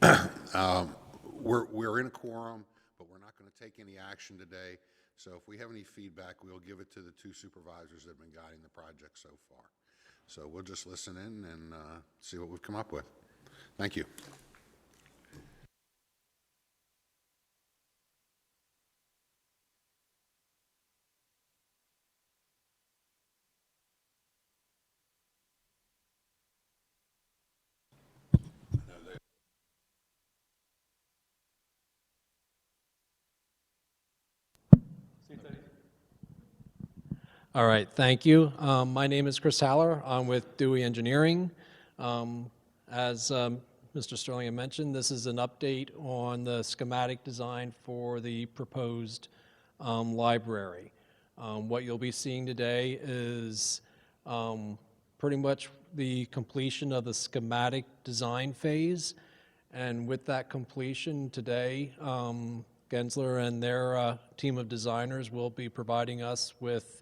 We're in a quorum, but we're not going to take any action today. So if we have any feedback, we'll give it to the two supervisors that have been guiding the project so far. So we'll just listen in and see what we've come up with. Thank you. All right, thank you. My name is Chris Haller. I'm with Dewey Engineering. As Mr. Sterling had mentioned, this is an update on the schematic design for the proposed library. What you'll be seeing today is pretty much the completion of the schematic design phase. And with that completion today, Gensler and their team of designers will be providing us with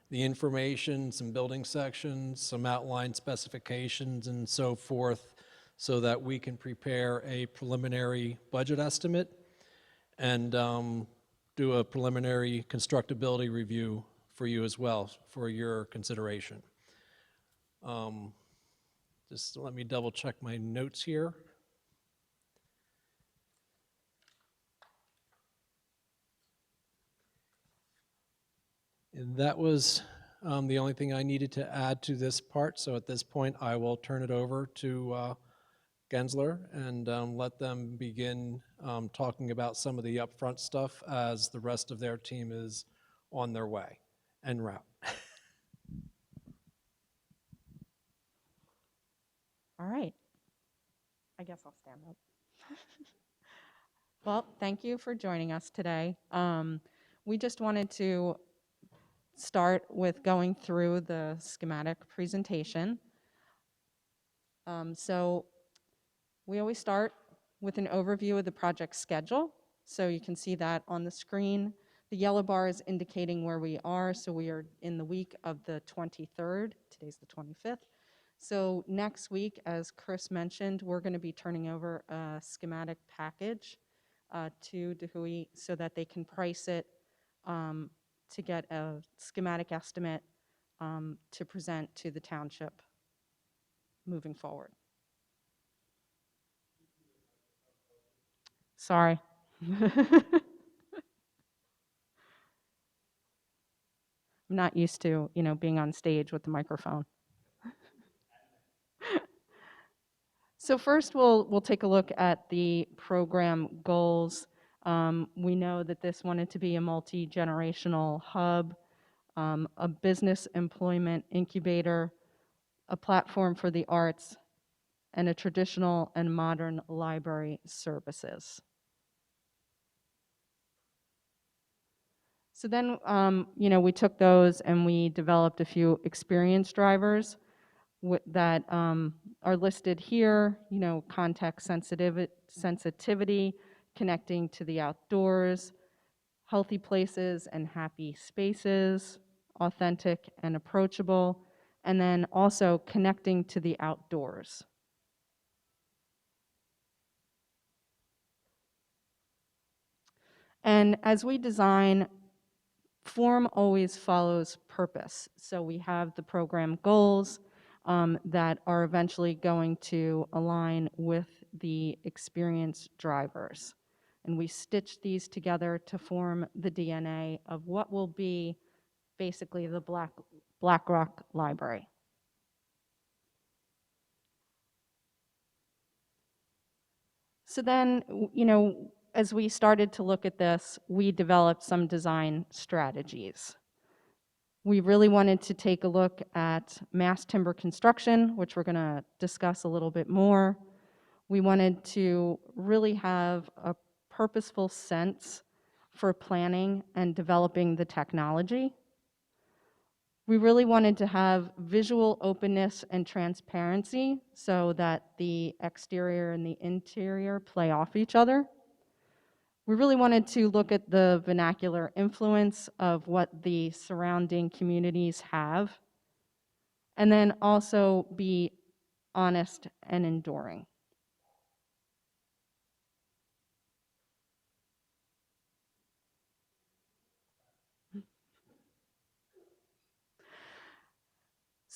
the information, some building sections, some outline specifications, and so forth, so that we can prepare a preliminary budget estimate and do a preliminary constructability review for you as well, for your consideration. Just let me double check my notes here. And that was the only thing I needed to add to this part. So at this point, I will turn it over to Gensler and let them begin talking about some of the upfront stuff as the rest of their team is on their way en route. All right. I guess I'll stand up. Well, thank you for joining us today. We just wanted to start with going through the schematic presentation. So we always start with an overview of the project schedule. So you can see that on the screen. The yellow bar is indicating where we are. So we are in the week of the 23rd. Today's the 25th. So next week, as Chris mentioned, we're going to be turning over a schematic package to Dewey so that they can price it to get a schematic estimate to present to the township moving forward. Sorry. I'm not used to, being on stage with the microphone. So first, we'll take a look at the program goals. We know that this wanted to be a multi-generational hub, a business employment incubator, a platform for the arts, and a traditional and modern library services. So then, we took those and we developed a few experience drivers that are listed here, context sensitivity, connecting to the outdoors, healthy places and happy spaces, authentic and approachable, and then also connecting to the outdoors. And as we design, form always follows purpose. So we have the program goals that are eventually going to align with the experience drivers. And we stitch these together to form the DNA of what will be basically the Black Rock Library. So then, as we started to look at this, we developed some design strategies. We really wanted to take a look at mass timber construction, which we're going to discuss a little bit more. We wanted to really have a purposeful sense for planning and developing the technology. We really wanted to have visual openness and transparency so that the exterior and the interior play off each other. We really wanted to look at the vernacular influence of what the surrounding communities have, and then also be honest and enduring.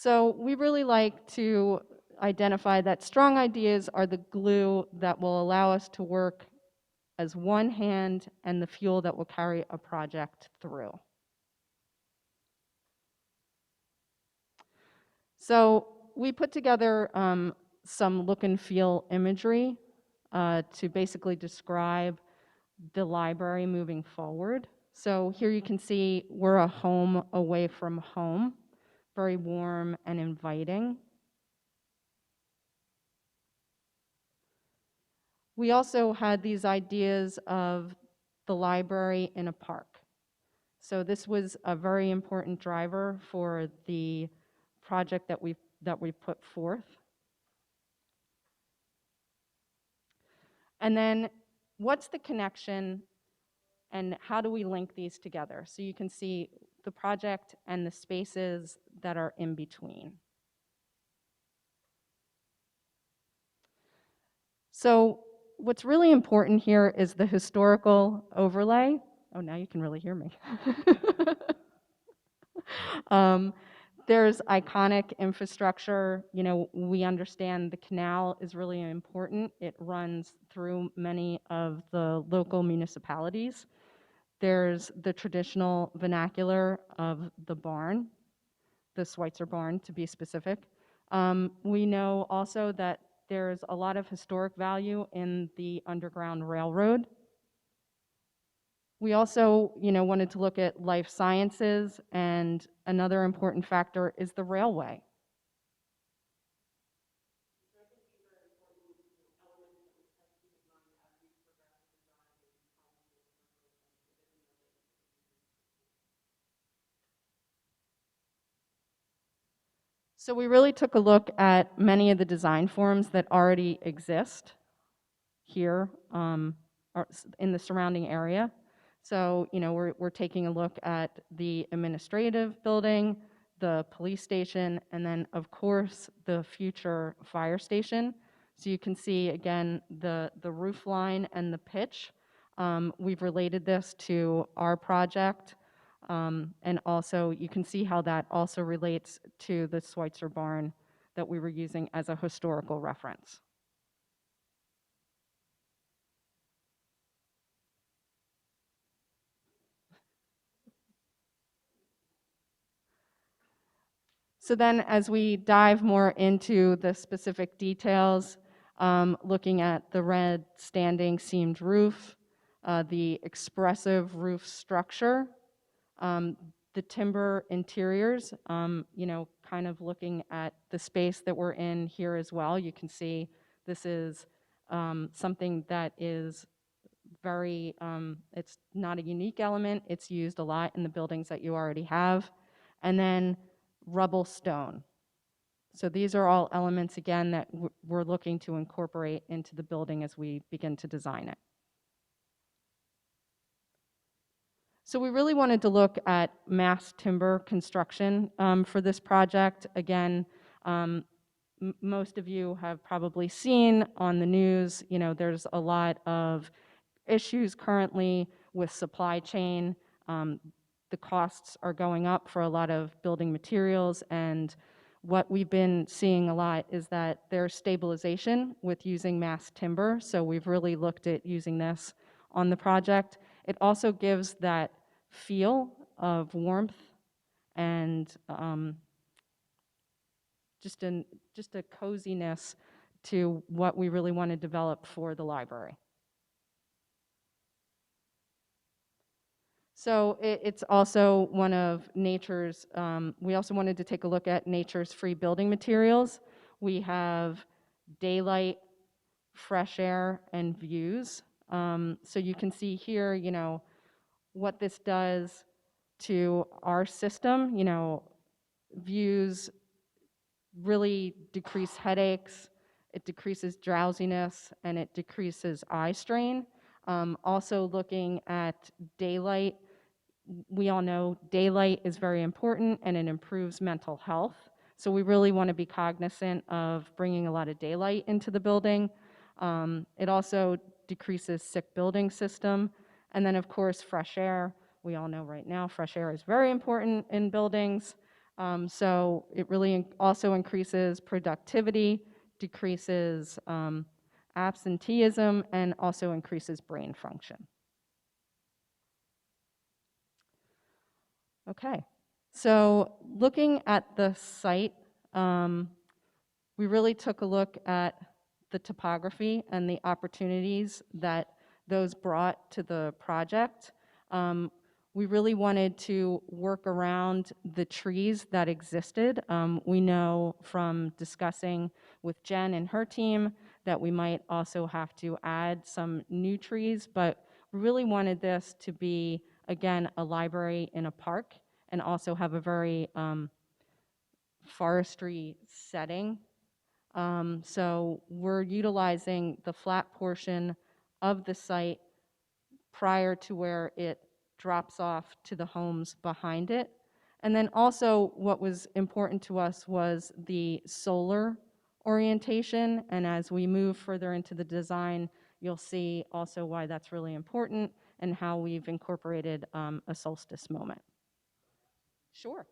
So we really like to identify that strong ideas are the glue that will allow us to work as one hand and the fuel that will carry a project through. So we put together some look and feel imagery to basically describe the library moving forward. So here you can see we're a home away from home, very warm and inviting. We also had these ideas of the library in a park. So this was a very important driver for the project that we put forth. And then what's the connection and how do we link these together? So you can see the project and the spaces that are in between. So what's really important here is the historical overlay. Oh, now you can really hear me. There's iconic infrastructure. You know, we understand the canal is really important. It runs through many of the local municipalities. There's the traditional vernacular of the barn, the Schweitzer barn to be specific. We know also that there's a lot of historic value in the Underground Railroad. We also, wanted to look at life sciences, and another important factor is the railway. So we really took a look at many of the design forms that already exist here or in the surrounding area. So, we're taking a look at the administrative building, the police station, and then, of course, the future fire station. So you can see, again, the roof line and the pitch. We've related this to our project. And also, you can see how that also relates to the Schweitzer barn that we were using as a historical reference. So then as we dive more into the specific details, looking at the red standing seamed roof, the expressive roof structure, the timber interiors, kind of looking at the space that we're in here as well. You can see this is something that is very, it's not a unique element. It's used a lot in the buildings that you already have. And then rubble stone. So these are all elements, again, that we're looking to incorporate into the building as we begin to design it. So we really wanted to look at mass timber construction for this project. Again, most of you have probably seen on the news, there's a lot of issues currently with supply chain. The costs are going up for a lot of building materials, and what we've been seeing a lot is that there's stabilization with using mass timber, so we've really looked at using this on the project. It also gives that feel of warmth and just a coziness to what we really want to develop for the library. So it's also one of nature's, we also wanted to take a look at nature's free building materials. We have daylight, fresh air, and views. So you can see here, what this does to our system. Views really decrease headaches, it decreases drowsiness, and it decreases eye strain. Also looking at daylight, we all know daylight is very important and it improves mental health. So we really want to be cognizant of bringing a lot of daylight into the building. It also decreases sick building system. And then of course, fresh air. We all know right now fresh air is very important in buildings. So it really also increases productivity, decreases absenteeism, and also increases brain function. Okay, so looking at the site, we really took a look at the topography and the opportunities that those brought to the project. We really wanted to work around the trees that existed. We know from discussing with Jen and her team that we might also have to add some new trees, but we really wanted this to be, again, a library in a park and also have a very forestry setting. So we're utilizing the flat portion of the site prior to where it drops off to the homes behind it. And then also what was important to us was the solar orientation. And as we move further into the design, you'll see also why that's really important and how we've incorporated a solstice moment. Sure.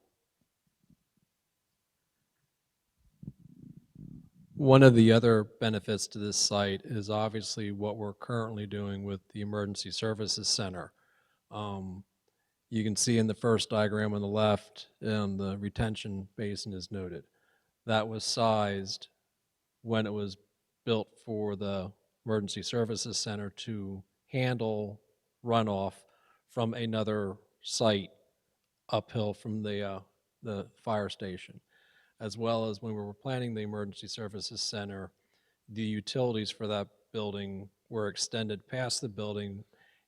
One of the other benefits to this site is obviously what we're currently doing with the Emergency Services Center. You can see in the first diagram on the left, the retention basin is noted. That was sized when it was built for the Emergency Services Center to handle runoff from another site uphill from the fire station, as well as when we were planning the Emergency Services Center, the utilities for that building were extended past the building,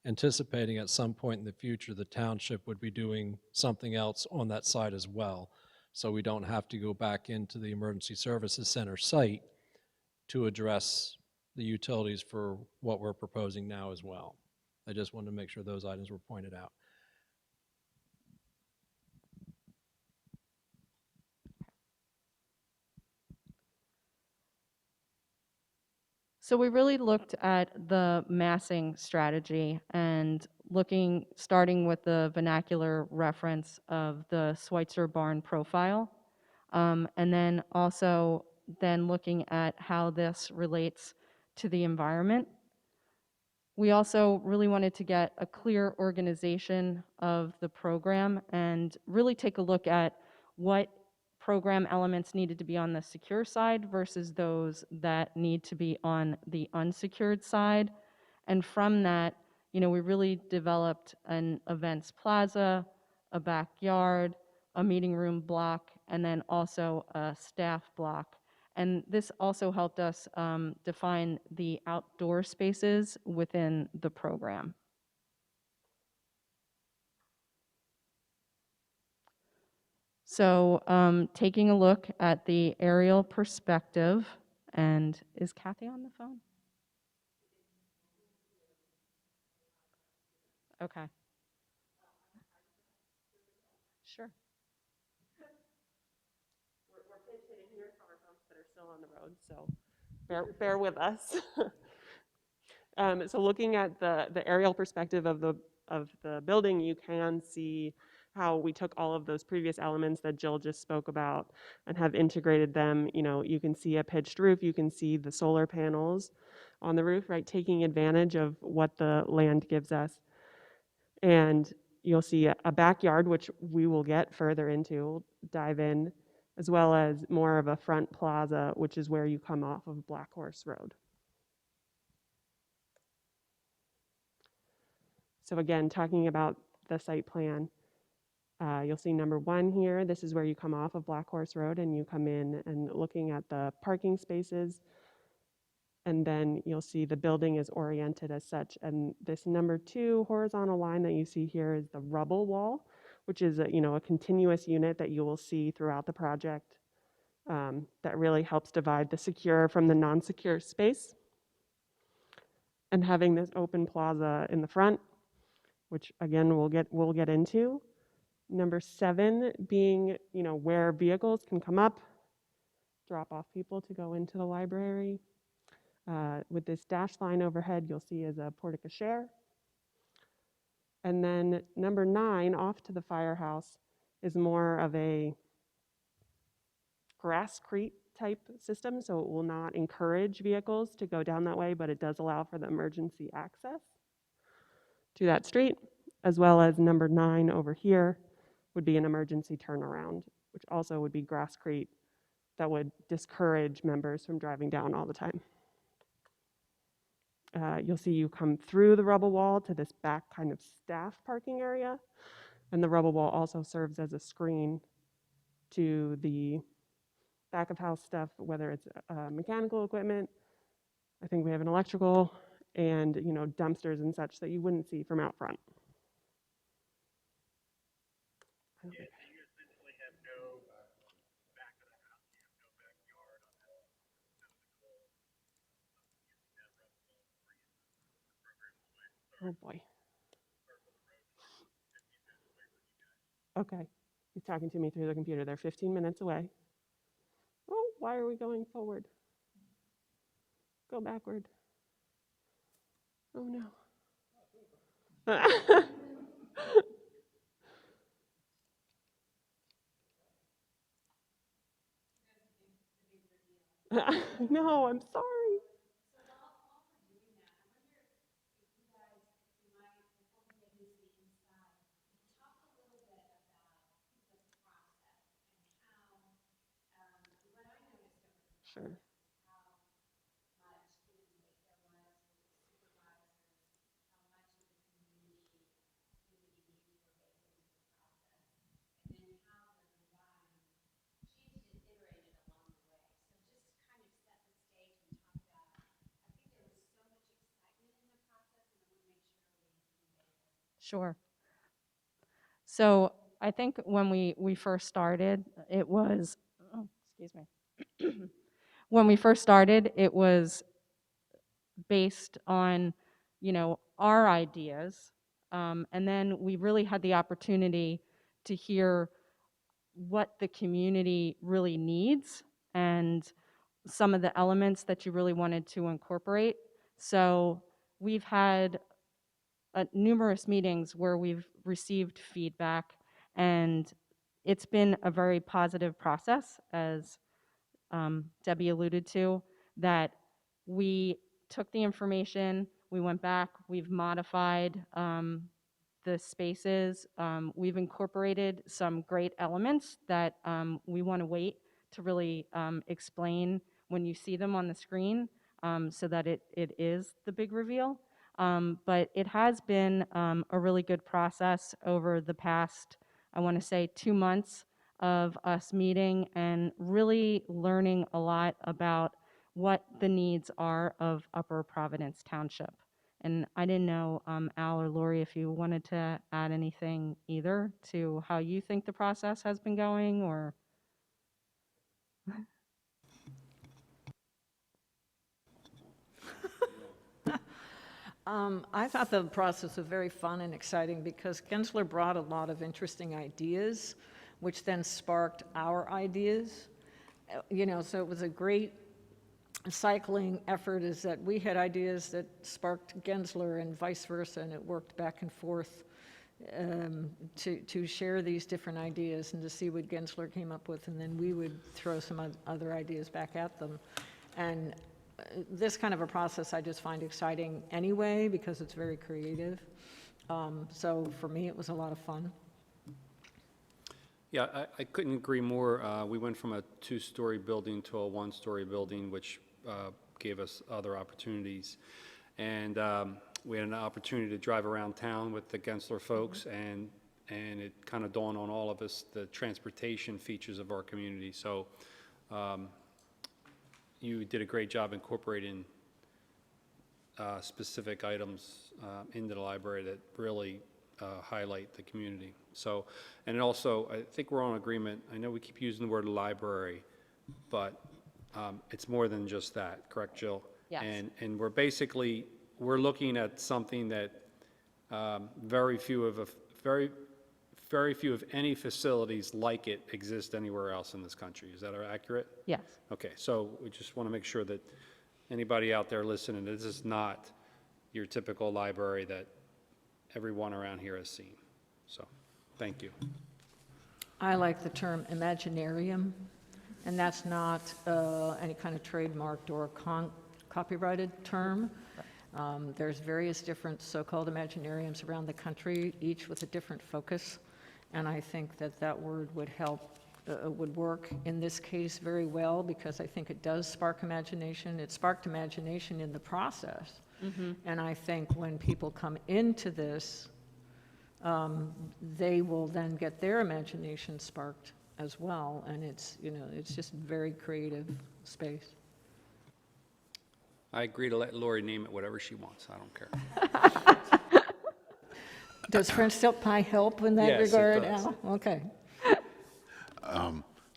anticipating at some point in the future the township would be doing something else on that site as well. So we don't have to go back into the Emergency Services Center site to address the utilities for what we're proposing now as well. I just wanted to make sure those items were pointed out. So we really looked at the massing strategy and starting with the vernacular reference of the Schweitzer barn profile, and then also looking at how this relates to the environment. We also really wanted to get a clear organization of the program and really take a look at what program elements needed to be on the secure side versus those that need to be on the unsecured side. And from that, we really developed an events plaza, a backyard, a meeting room block, and then also a staff block. And this also helped us define the outdoor spaces within the program. So taking a look at the aerial perspective, and is Kathy on the phone? Okay. Sure. We're pinch hitting here from our pumps that are still on the road, so bear with us. So looking at the aerial perspective of the building, you can see how we took all of those previous elements that Jill just spoke about and have integrated them. You can see a pitched roof, you can see the solar panels on the roof, right, taking advantage of what the land gives us. And you'll see a backyard, which we will get further into, we'll dive in, as well as more of a front plaza, which is where you come off of Black Horse Road. So again, talking about the site plan, you'll see number 1 here. This is where you come off of Black Horse Road and you come in and looking at the parking spaces. And then you'll see the building is oriented as such. And this number 2 horizontal line that you see here is the rubble wall, which is a continuous unit that you will see throughout the project that really helps divide the secure from the non-secure space. And having this open plaza in the front, which again we'll get into. Number 7 being, where vehicles can come up, drop off people to go into the library. With this dashed line overhead, you'll see is a porte cochere. And then number 9, off to the firehouse, is more of a grasscrete type system, so it will not encourage vehicles to go down that way, but it does allow for the emergency access to that street, as well as number 9 over here would be an emergency turnaround, which also would be grasscrete that would discourage members from driving down all the time. You'll see you come through the rubble wall to this back kind of staff parking area, and the rubble wall also serves as a screen to the back of house stuff, whether it's mechanical equipment. I think we have an electrical and dumpsters and such that you wouldn't see from out front. Yeah, so you essentially have no back of the house, you have no backyard on that. Oh boy. Okay, he's talking to me through the computer. They're 15 minutes away. Oh, why are we going forward? Go backward. Oh no. No, I'm sorry. Sure. Sure. So I think when we first started, it was, oh, excuse me. When we first started, it was based on, our ideas. And then we really had the opportunity to hear what the community really needs and some of the elements that you really wanted to incorporate. So we've had numerous meetings where we've received feedback, and it's been a very positive process, as Debbie alluded to, that we took the information, we went back, we've modified the spaces, we've incorporated some great elements that we want to wait to really explain when you see them on the screen, so that it is the big reveal. But it has been a really good process over the past, I want to say, 2 months of us meeting and really learning a lot about what the needs are of Upper Providence Township. And I didn't know, Al or Lori, if you wanted to add anything either to how you think the process has been going, or? I thought the process was very fun and exciting because Gensler brought a lot of interesting ideas, which then sparked our ideas. So it was a great cycling effort, is that we had ideas that sparked Gensler and vice versa, and it worked back and forth to share these different ideas and to see what Gensler came up with, and then we would throw some other ideas back at them. And this kind of a process I just find exciting anyway because it's very creative. So for me, it was a lot of fun. Yeah, I couldn't agree more. We went from a 2-story building to a 1-story building, which gave us other opportunities. And we had an opportunity to drive around town with the Gensler folks, and it kind of dawned on all of us the transportation features of our community. So you did a great job incorporating specific items into the library that really highlight the community. So, and also, I think we're all in agreement. I know we keep using the word library, but it's more than just that, correct, Jill? Yes. And we're looking at something that very few of any facilities like it exist anywhere else in this country. Is that accurate? Yes. Okay, so we just want to make sure that anybody out there listening, this is not your typical library that everyone around here has seen. So, thank you. I like the term Imaginarium. and that's not any kind of trademarked or copyrighted term. There's various different so-called Imaginariums around the country, each with a different focus, and I think that that word would help, would work in this case very well, because I think it does spark imagination. It sparked imagination in the process, and I think when people come into this, they will then get their imagination sparked as well, and it's, you know, it's just very creative space. I agree to let Lori name it whatever she wants. I don't care. Does French silk pie help in that Yes, it regard, does. Al? Okay.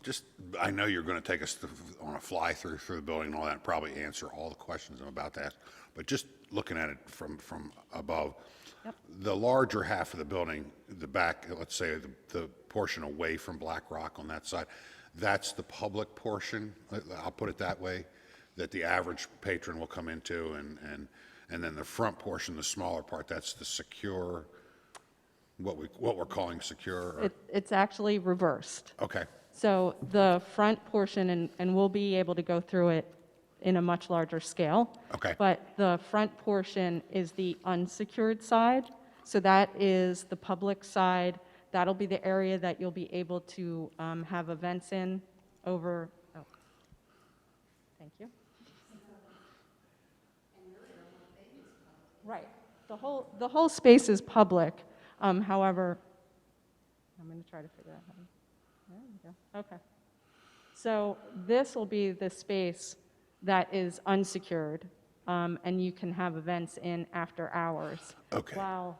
Just, I know you're going to take us on a fly through the building and all that, and probably answer all the questions I'm about to ask, but just looking at it from above, the larger half of the building, the back, let's say the portion away from Black Rock on that side, that's the public portion, I'll put it that way, that the average patron will come into, and then the front portion, the smaller part, that's the secure, what we're calling secure, or, It's actually reversed. okay, So the front portion, and we'll be able to go through it in a much larger scale. Okay. But the front portion is the unsecured side. So that is the public side. That'll be the area that you'll be able to have events in over, oh, thank you. Right. The whole space is public. However, I'm going to try to figure out how to. There we go. Okay. So this will be the space that is unsecured, and you can have events in after hours. Okay. While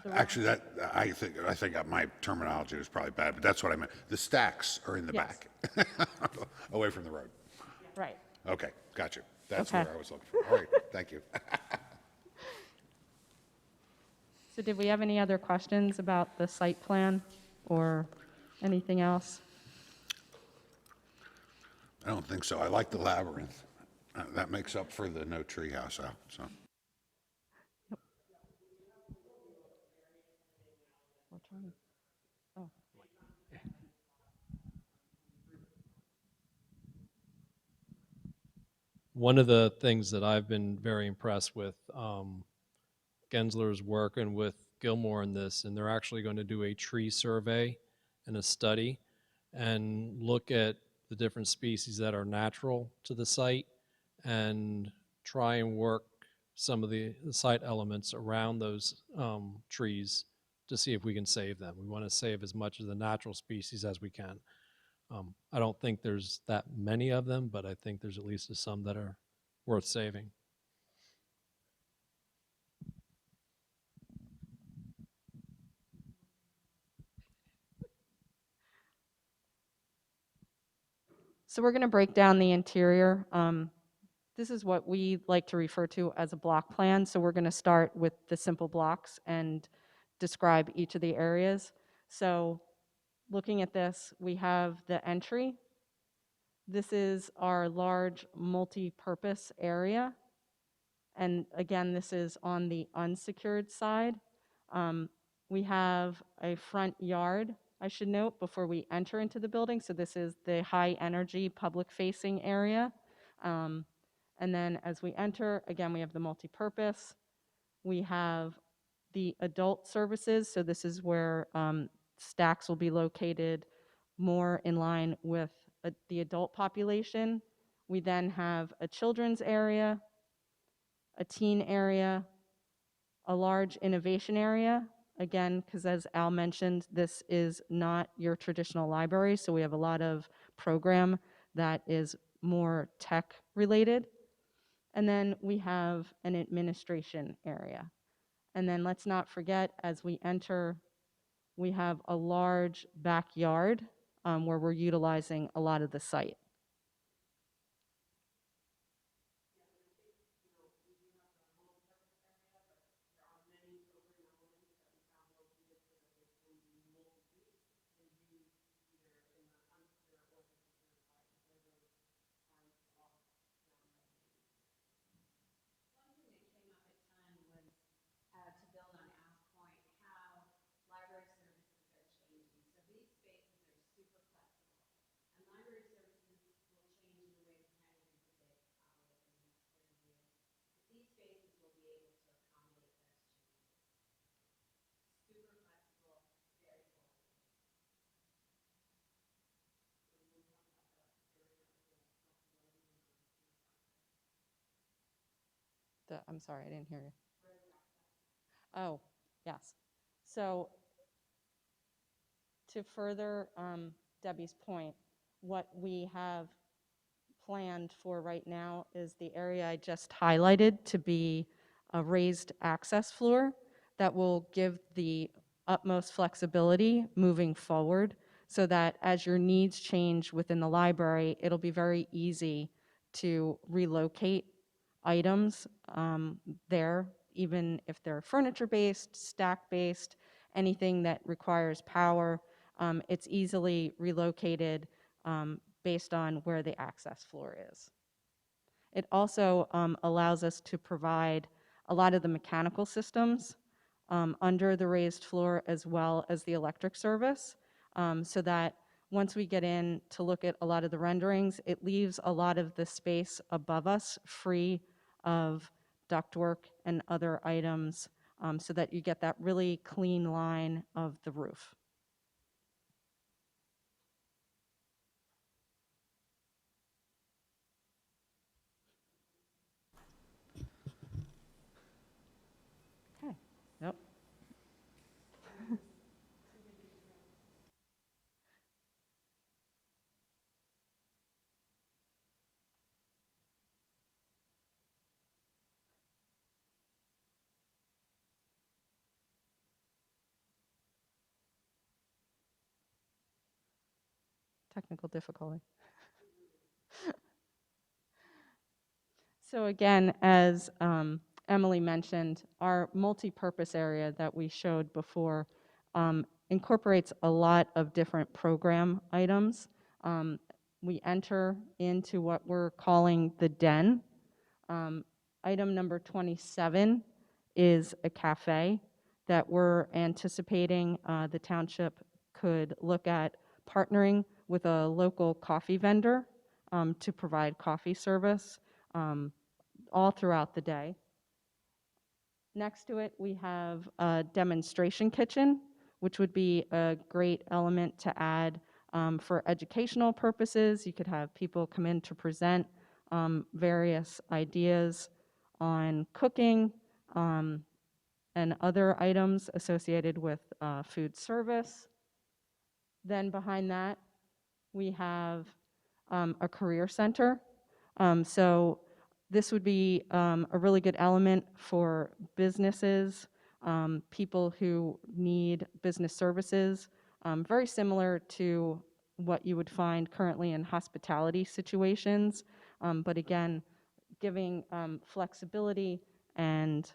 the actually, that, I think my terminology was probably bad, but that's what I meant. The stacks are in the Yes. back, away from the road. right. Okay, got you. That's Okay. where I was looking for. All right, thank you. So did we have any other questions about the site plan or anything else? I don't think so. I like the labyrinth. That makes up for the no tree house out, so. Oh. One of the things that I've been very impressed with, Gensler's working with Gilmore in this, and they're actually going to do a tree survey and a study and look at the different species that are natural to the site and try and work some of the site elements around those trees to see if we can save them. We want to save as much of the natural species as we can. I don't think there's that many of them, but I think there's at least some that are worth saving. So we're going to break down the interior. This is what we like to refer to as a block plan. So we're going to start with the simple blocks and describe each of the areas. So looking at this, we have the entry. This is our large multi-purpose area. And again, this is on the unsecured side. We have a front yard, I should note, before we enter into the building. So this is the high energy public facing area. And then as we enter, again, we have the multi-purpose. We have the adult services. So this is where stacks will be located more in line with the adult population. We then have a children's area, a teen area, a large innovation area. Again, because as Al mentioned, this is not your traditional library, so we have a lot of program that is more tech related. And then we have an administration area. And then let's not forget, as we enter, we have a large backyard where we're utilizing a lot of the site. To build on Al's point, how library services are changing. So these spaces are super flexible. And library I'm sorry, I didn't hear you. Oh, yes. So to further Debbie's point, what we have planned for right now is the area I just highlighted to be a raised access floor that will give the utmost flexibility moving forward so that as your needs change within the library, it'll be very easy to relocate items there, even if they're furniture-based, stack-based, anything that requires power, it's easily relocated based on where the access floor is. It also allows us to provide a lot of the mechanical systems under the raised floor as well as the electric service, so that once we get in to look at a lot of the renderings, it leaves a lot of the space above us free of ductwork and other items, so that you get that really clean line of the roof. Okay. Yep. Technical difficulty. So again, as Emily mentioned, our multi-purpose area that we showed before incorporates a lot of different program items. We enter into what we're calling the den. Item number 27 is a cafe that we're anticipating the township could look at partnering with a local coffee vendor to provide coffee service all throughout the day. Next to it, we have a demonstration kitchen, which would be a great element to add for educational purposes. You could have people come in to present various ideas on cooking and other items associated with food service. Then behind that, we have a career center. So this would be a really good element for businesses, people who need business services, very similar to what you would find currently in hospitality situations, but again, giving flexibility and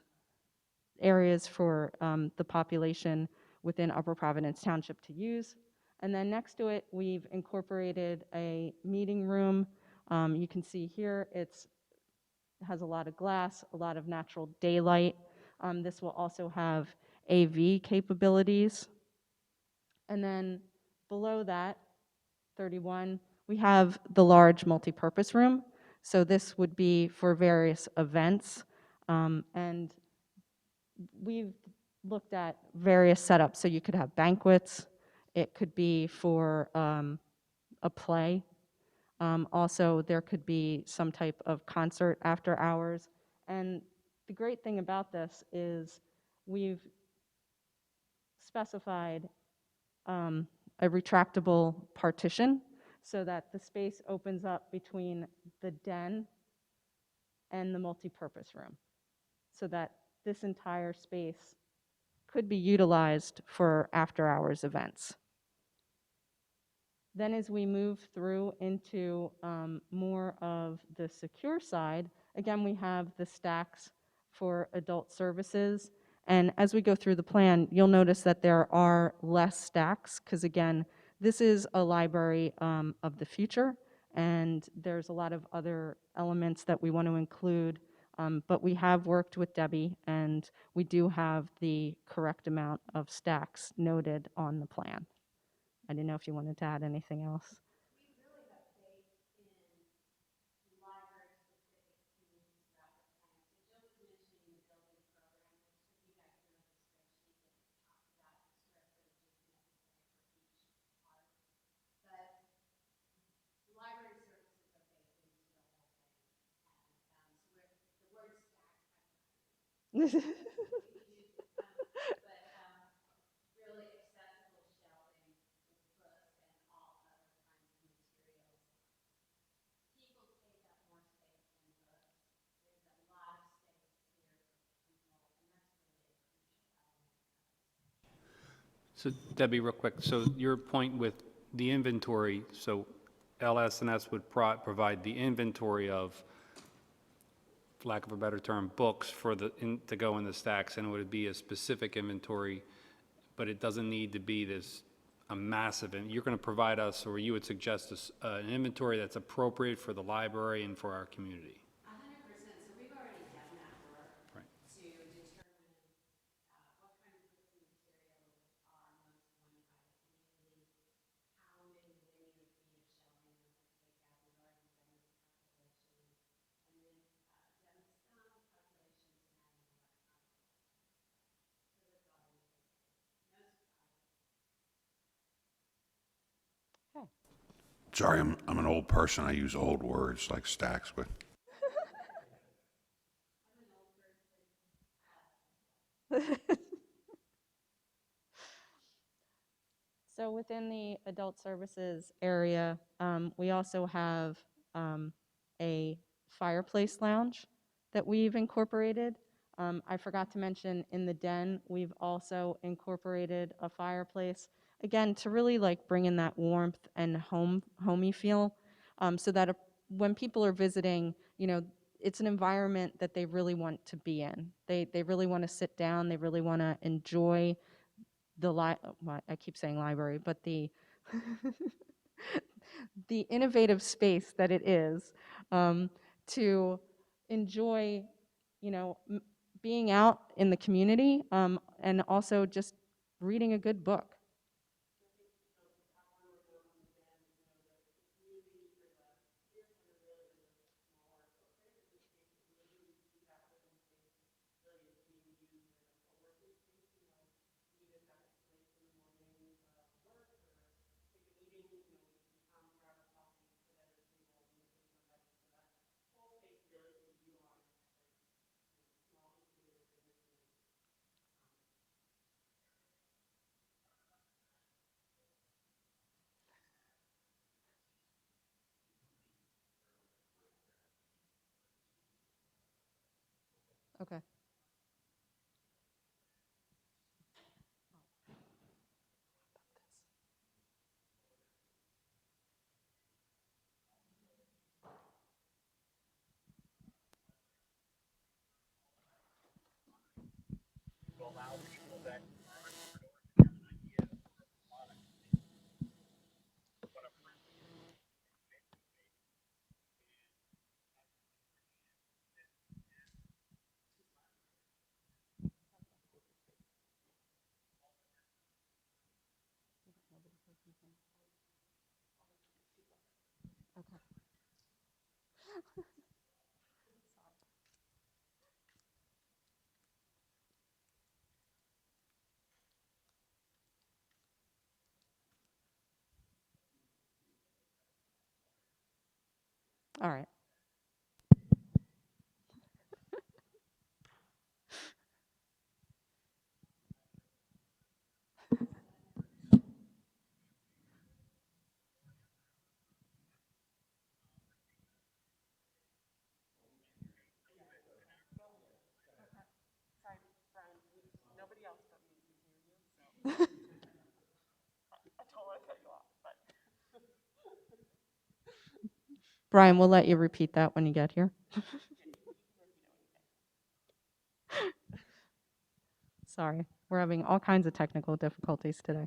areas for the population within Upper Providence Township to use. And then next to it, we've incorporated a meeting room. You can see here, it has a lot of glass, a lot of natural daylight. This will also have AV capabilities. And then below that, 31, we have the large multipurpose room. So this would be for various events. And we've looked at various setups. So you could have banquets. It could be for a play. Also, there could be some type of concert after hours. And the great thing about this is we've specified a retractable partition so that the space opens up between the den and the multipurpose room, so that this entire space could be utilized for after-hours events. Then as we move through into more of the secure side, again, we have the stacks for adult services. And as we go through the plan, you'll notice that there are less stacks, because again, this is a library of the future, and there's a lot of other elements that we want to include. But we have worked with Debbie, and we do have the correct amount of stacks noted on the plan. I didn't know if you wanted to add anything else. really accessible shelving with books and all other kinds of materials. People take up more space than books. There's a lot of space here for people, and that's really a crucial element of this. So Debbie, real quick, so your point with the inventory, so LS&S would provide the inventory of, for lack of a better term, books for to go in the stacks, and it would be a specific inventory, but it doesn't need to be a massive, and you're going to provide us, or you would suggest an inventory that's appropriate for the library and for our community. 100%. So we've already done that work Right. to determine what kind of books and materials are most wanted by the community, how many linear feet of shelving with FACADE. We've already done this calculation, and then done some calculations surrounding electronic books. So that's already been no surprise. Sorry, I'm an old person. I use old words like stacks, but So within the adult services area, we also have a fireplace lounge that we've incorporated. I forgot to mention in the den, we've also incorporated a fireplace, again, to really like bring in that warmth and homey feel, so that when people are visiting, you know, it's an environment that they really want to be in. They really want to sit down, they really want to enjoy well, I keep saying library, but the the innovative space that it is, to enjoy, you know, being out in the community, and also just reading a good book. Okay. To allow people that Okay. All right. Brian, we'll let you repeat that when you get here. Sorry, we're having all kinds of technical difficulties today.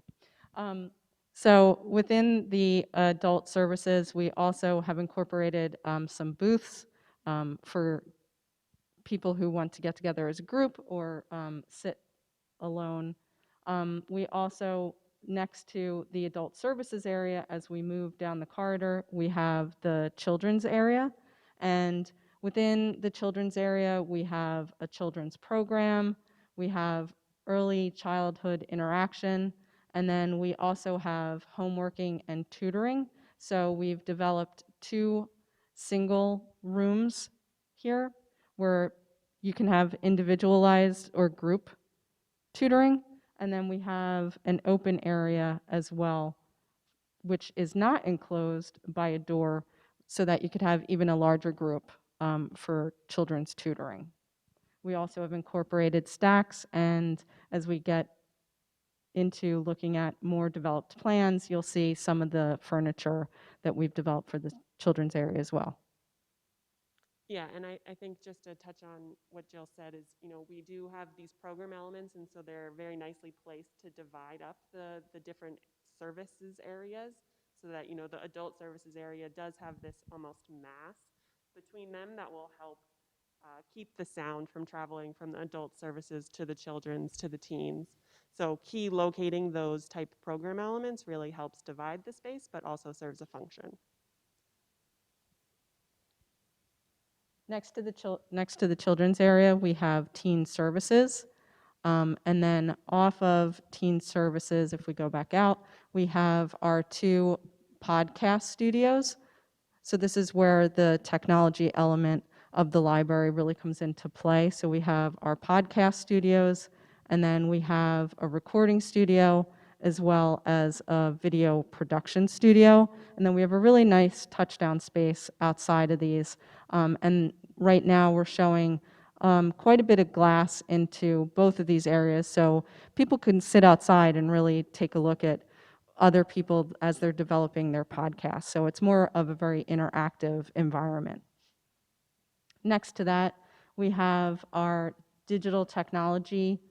So within the adult services, we also have incorporated some booths for people who want to get together as a group or sit alone. We also, next to the adult services area, as we move down the corridor, we have the children's area. And within the children's area, we have a children's program, we have early childhood interaction, and then we also have homeworking and tutoring. So we've developed 2 single rooms here where You can have individualized or group tutoring. And then we have an open area as well, which is not enclosed by a door, so that you could have even a larger group for children's tutoring. We also have incorporated stacks, and as we get into looking at more developed plans, you'll see some of the furniture that we've developed for the children's area as well. Yeah, and I think just to touch on what Jill said is, we do have these program elements, and so they're very nicely placed to divide up the different services areas, so that, the adult services area does have this almost mass between them that will help keep the sound from traveling from the adult services to the children's to the teens. So key locating those type program elements really helps divide the space, but also serves a function. Next to the children's area, we have teen services. And then off of teen services, if we go back out, we have our 2 podcast studios. So this is where the technology element of the library really comes into play. So we have our podcast studios, and then we have a recording studio, as well as a video production studio. And then we have a really nice touchdown space outside of these. And right now we're showing quite a bit of glass into both of these areas, so people can sit outside and really take a look at other people as they're developing their podcasts. So it's more of a very interactive environment. Next to that, we have our digital technology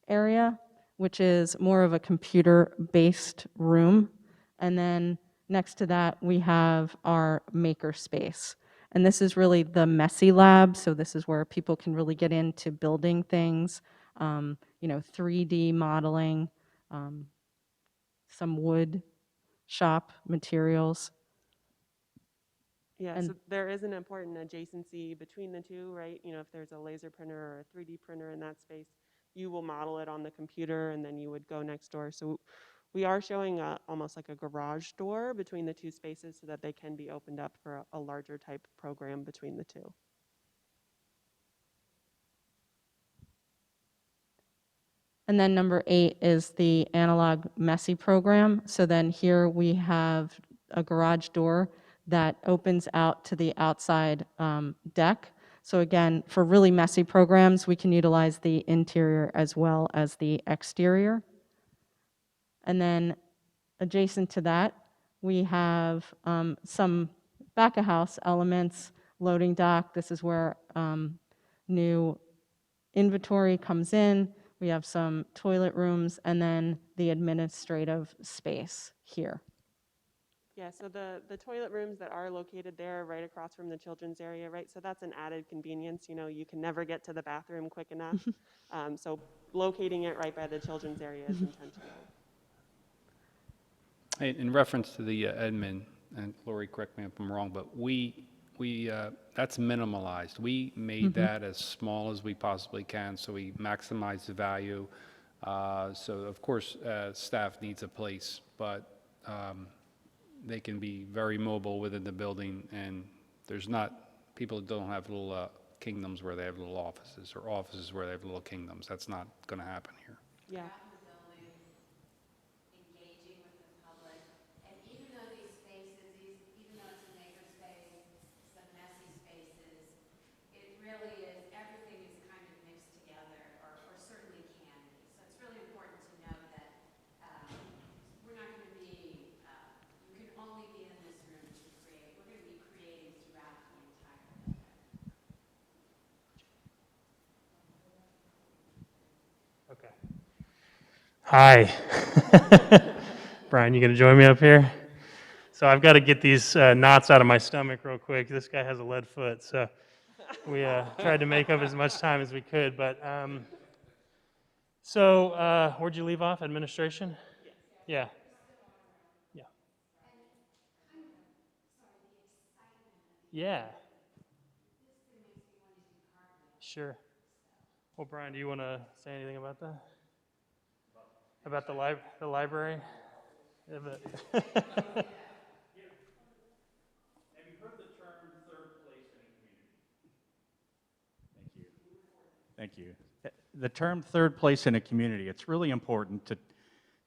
area, which is more of a computer-based room. And then next to that, we have our maker space. And this is really the messy lab, so this is where people can really get into building things, 3D modeling, some wood shop materials. Yeah, And- so there is an important adjacency between the two, right? If there's a laser printer or a 3D printer in that space, you will model it on the computer, and then you would go next door. So we are showing almost like a garage door between the 2 spaces, so that they can be opened up for a larger type program between the 2. And then number 8 is the analog messy program. So then here we have a garage door that opens out to the outside deck. So again, for really messy programs, we can utilize the interior as well as the exterior. And then adjacent to that, we have some back-of-house elements, loading dock. This is where new inventory comes in. We have some toilet rooms, and then the administrative space here. Yeah, so the toilet rooms that are located there right across from the children's area, right? So that's an added convenience. You can never get to the bathroom quick enough. So locating it right by the children's area is intentional. Hey, in reference to the admin, and Lori, correct me if I'm wrong, but that's minimalized. We made that as small as we possibly can, so we maximize the value. So of course, staff needs a place, but they can be very mobile within the building, and people don't have little kingdoms where they have little offices, or offices where they have little kingdoms. That's not going to happen here. Yeah. Out in the building, engaging with the public, and even though these spaces, even though it's a maker space, some messy spaces, it really is, everything is kind of mixed together, or certainly can be. So it's really important to know that we're not going to be, you can only be in this room to create. We're going to be creating throughout the entire building. Okay. Hi. Brian, you gonna join me up here? So I've got to get these knots out of my stomach real quick. This guy has a lead foot, so we tried to make up as much time as we could. But where'd you leave off? Administration? Yeah. Yeah. Yeah. Sure. Well, Brian, do you want to say anything about that? About the library? Yeah, but Have you heard the term third place in a community? Thank you. Thank you. The term third place in a community, it's really important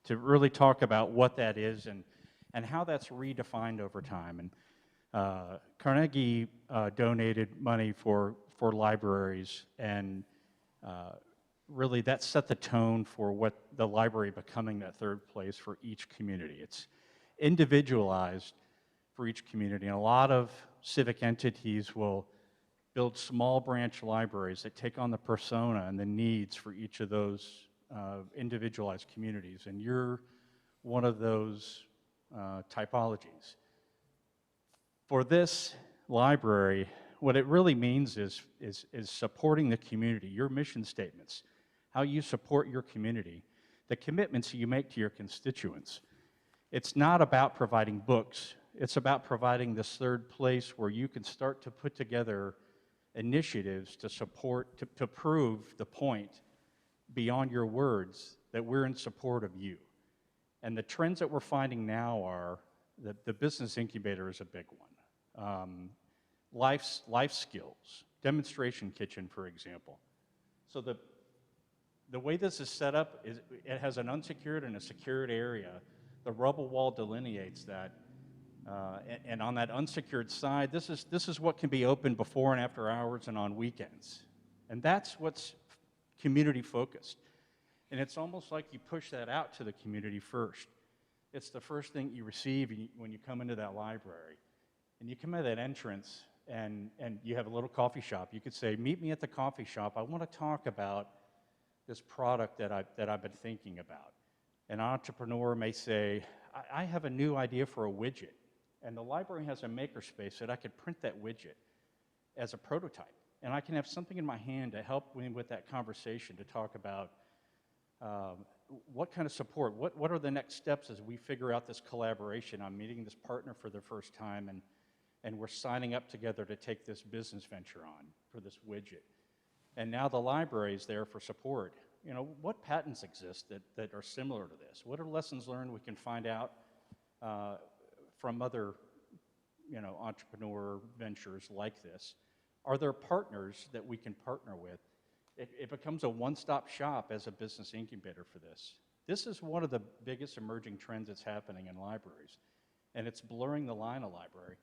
to really talk about what that is and how that's redefined over time. And Carnegie donated money for libraries, and really that set the tone for what the library becoming that third place for each community. It's individualized for each community, and a lot of civic entities will build small branch libraries that take on the persona and the needs for each of those individualized communities, and you're one of those typologies. For this library, what it really means is supporting the community, your mission statements, how you support your community, the commitments you make to your constituents. It's not about providing books. It's about providing this third place where you can start to put together initiatives to support, to prove the point beyond your words that we're in support of you. And the trends that we're finding now are that the business incubator is a big one. Life skills, demonstration kitchen, for example. So the way this is set up is it has an unsecured and a secured area. The rubble wall delineates that. And on that unsecured side, this is what can be open before and after hours and on weekends. And that's what's community focused. And it's almost like you push that out to the community first. It's the first thing you receive when you come into that library. And you come out of that entrance and you have a little coffee shop. You could say, meet me at the coffee shop. I want to talk about this product that I've been thinking about. An entrepreneur may say, I have a new idea for a widget. And the library has a makerspace that I could print that widget as a prototype. And I can have something in my hand to help me with that conversation to talk about what kind of support, what are the next steps as we figure out this collaboration. I'm meeting this partner for the first time, and we're signing up together to take this business venture on for this widget. And now the library is there for support. You know, what patents exist that are similar to this? What are lessons learned we can find out from other, entrepreneur ventures like this? Are there partners that we can partner with? It becomes a one-stop shop as a business incubator for this. This is one of the biggest emerging trends that's happening in libraries, and it's blurring the line of library.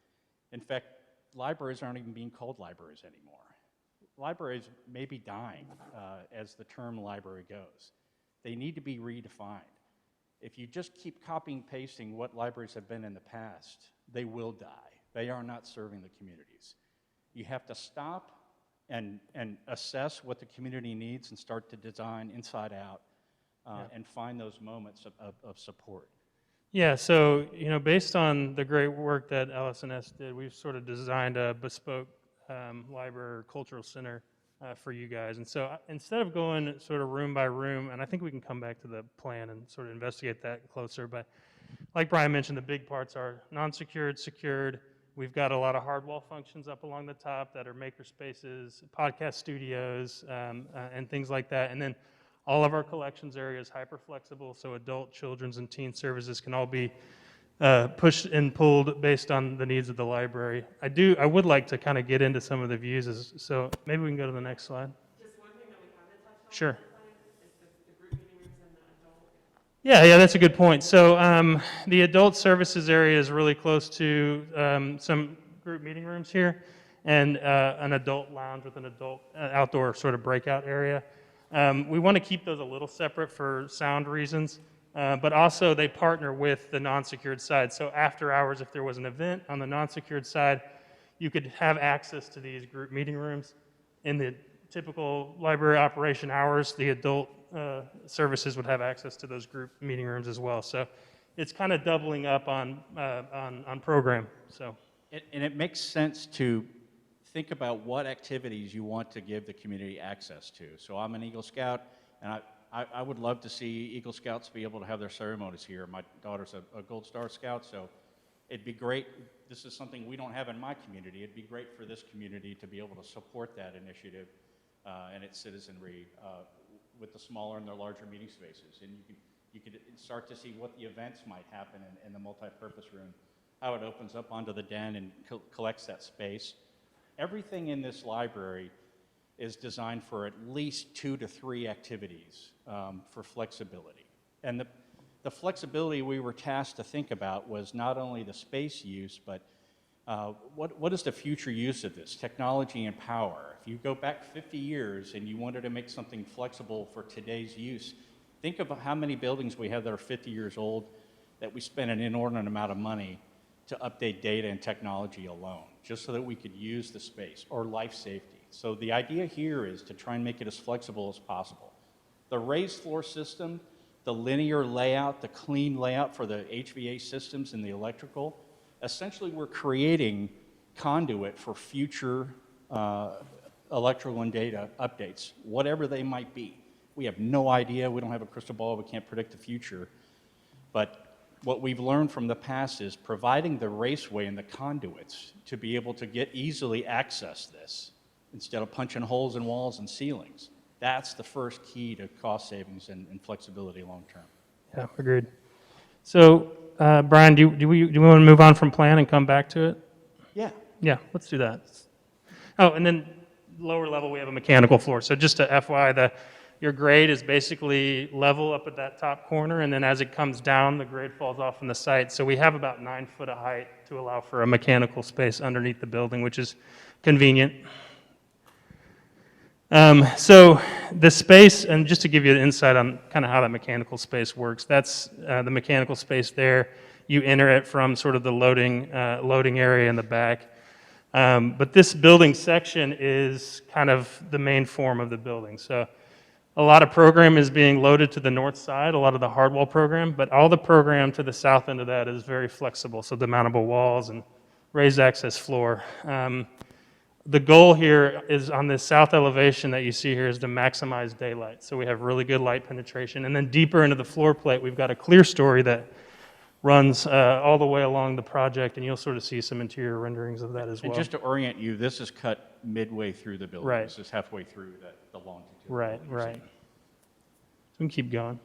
In fact, libraries aren't even being called libraries anymore. Libraries may be dying as the term library goes. They need to be redefined. If you just keep copying and pasting what libraries have been in the past, they will die. They are not serving the communities. You have to stop and assess what the community needs and start to design inside out and find those moments of support. Yeah, so, based on the great work that LS&S did, we've sort of designed a bespoke library or cultural center for you guys. And so instead of going sort of room by room, and I think we can come back to the plan and sort of investigate that closer, but like Brian mentioned, the big parts are non-secured, secured. We've got a lot of hardwall functions up along the top that are maker spaces, podcast studios, and things like that. And then all of our collections area is hyper flexible, so adult, children's, and teen services can all be pushed and pulled based on the needs of the library. I would like to kind of get into some of the views, so maybe we can go to the next slide. Just one thing that we haven't touched on. Sure. Is the group meeting rooms and the adult. Yeah, that's a good point. So the adult services area is really close to some group meeting rooms here, and an adult lounge with an adult outdoor sort of breakout area. We want to keep those a little separate for sound reasons. But also they partner with the non-secured side. So after hours, if there was an event on the non-secured side, you could have access to these group meeting rooms. In the typical library operation hours, the adult services would have access to those group meeting rooms as well. So it's kind of doubling up on program. So. And it makes sense to think about what activities you want to give the community access to. So I'm an Eagle Scout, and I would love to see Eagle Scouts be able to have their ceremonies here. My daughter's a Gold Star Scout, so it'd be great. This is something we don't have in my community. It'd be great for this community to be able to support that initiative and its citizenry with the smaller and the larger meeting spaces. And you could start to see what the events might happen in the multi-purpose room, how it opens up onto the den and collects that space. Everything in this library is designed for at least 2 to 3 activities for flexibility. And the flexibility we were tasked to think about was not only the space use, but what is the future use of this? Technology and power. If you go back 50 years and you wanted to make something flexible for today's use, think of how many buildings we have that are 50 years old that we spend an inordinate amount of money to update data and technology alone, just so that we could use the space, or life safety. So the idea here is to try and make it as flexible as possible. The raised floor system, the linear layout, the clean layout for the HVAC systems and the electrical, essentially we're creating conduit for future electrical and data updates, whatever they might be. We have no idea, we don't have a crystal ball, we can't predict the future, but what we've learned from the past is providing the raceway and the conduits to be able to easily access this instead of punching holes in walls and ceilings. That's the first key to cost savings and flexibility long term. Yeah, agreed. So, Brian, do we want to move on from plan and come back to it? Yeah. Yeah, let's do that. Oh, and then lower level, we have a mechanical floor. So just to FYI, your grade is basically level up at that top corner, and then as it comes down, the grade falls off in the site. So we have about 9 foot of height to allow for a mechanical space underneath the building, which is convenient. So the space, and just to give you an insight on kind of how that mechanical space works, that's the mechanical space there. You enter it from sort of the loading area in the back. But this building section is kind of the main form of the building. So a lot of program is being loaded to the north side, a lot of the hardwall program, but all the program to the south end of that is very flexible, so the mountable walls and raised access floor. The goal here is on this south elevation that you see here is to maximize daylight. So we have really good light penetration. And then deeper into the floor plate, we've got a clear story that runs all the way along the project, and you'll sort of see some interior renderings of that as well. And just to orient you, this is cut midway through the building. Right. This is halfway through the longitude. Right. So we can keep going.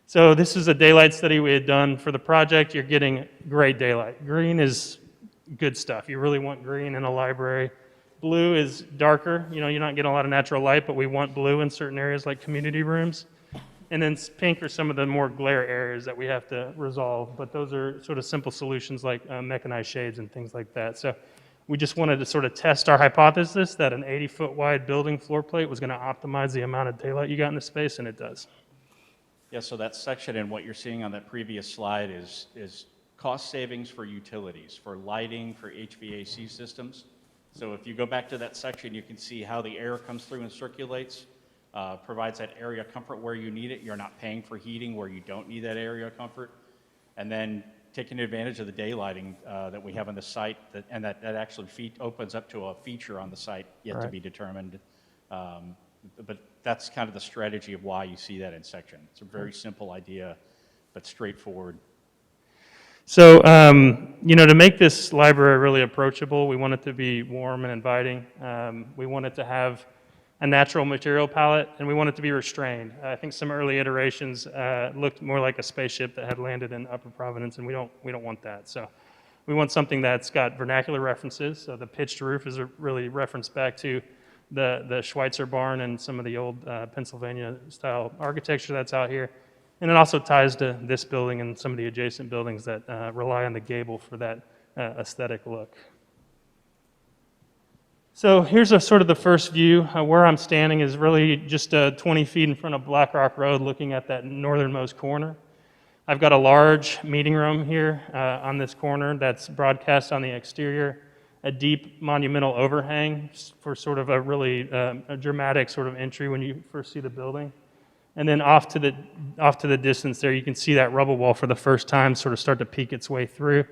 So this is a daylight study we had done for the project. You're getting great daylight. Green is good stuff. You really want green in a library. Blue is darker. You know, you're not getting a lot of natural light, but we want blue in certain areas like community rooms. And then pink are some of the more glare areas that we have to resolve, but those are sort of simple solutions like mechanized shades and things like that. So we just wanted to sort of test our hypothesis that an 80-foot wide building floor plate was going to optimize the amount of daylight you got in the space, and it does. Yeah, so that section and what you're seeing on that previous slide is cost savings for utilities, for lighting, for HVAC systems. So if you go back to that section, you can see how the air comes through and circulates, provides that area comfort where you need it. You're not paying for heating where you don't need that area comfort. And then taking advantage of the daylighting that we have on the site, and that actually opens up to a feature on the site yet to be determined. But that's kind of the strategy of why you see that in section. It's a very simple idea, but straightforward. So, to make this library really approachable, we want it to be warm and inviting. We want it to have a natural material palette, and we want it to be restrained. I think some early iterations looked more like a spaceship that had landed in Upper Providence, and we don't want that. So we want something that's got vernacular references. So the pitched roof is a really reference back to the Schweitzer barn and some of the old Pennsylvania-style architecture that's out here. And it also ties to this building and some of the adjacent buildings that rely on the gable for that aesthetic look. So here's sort of the first view. Where I'm standing is really just 20 feet in front of Black Rock Road, looking at that northernmost corner. I've got a large meeting room here on this corner that's broadcast on the exterior, a deep monumental overhang for sort of a really a dramatic sort of entry when you first see the building. And then off to the distance there, you can see that rubble wall for the first time sort of start to peek its way through,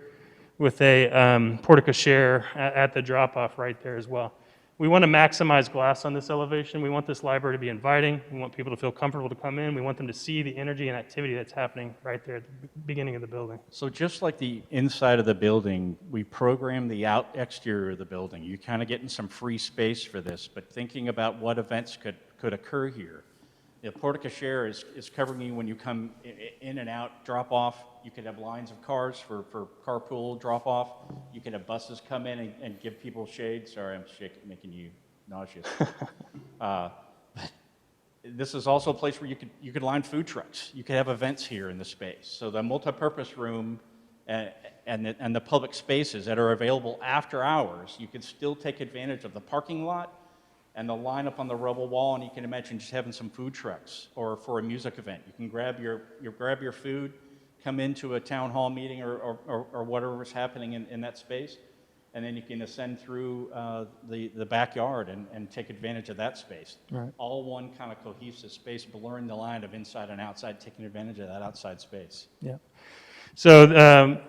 with a porte-cochere at the drop-off right there as well. We want to maximize glass on this elevation. We want this library to be inviting. We want people to feel comfortable to come in. We want them to see the energy and activity that's happening right there at the beginning of the building. So just like the inside of the building, we program the exterior of the building. You're kind of getting some free space for this, but thinking about what events could occur here. The porte-cochere is covering you when you come in and out, drop off. You could have lines of cars for carpool drop off. You could have buses come in and give people shade. Sorry, I'm making you nauseous. This is also a place where you could line food trucks. You could have events here in the space. So the multipurpose room and the public spaces that are available after hours, you could still take advantage of the parking lot and the lineup on the rubble wall, and you can imagine just having some food trucks, or for a music event. You can grab your food, come into a town hall meeting or whatever is happening in that space, and then you can ascend through the backyard and take advantage of that space. Right. All one kind of cohesive space, blurring the line of inside and outside, taking advantage of that outside space. Yeah. So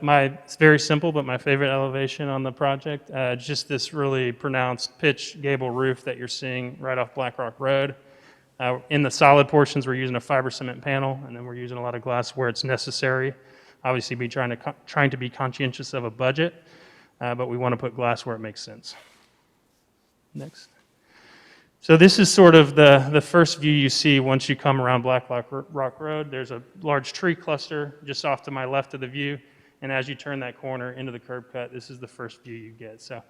it's very simple, but my favorite elevation on the project, just this really pronounced pitch gable roof that you're seeing right off Black Rock Road. In the solid portions, we're using a fiber cement panel, and then we're using a lot of glass where it's necessary. Obviously, trying to be conscientious of a budget, but we want to put glass where it makes sense. Next. So this is sort of the first view you see once you come around Black Rock Road. There's a large tree cluster just off to my left of the view, and as you turn that corner into the curb cut, this is the first view you get. So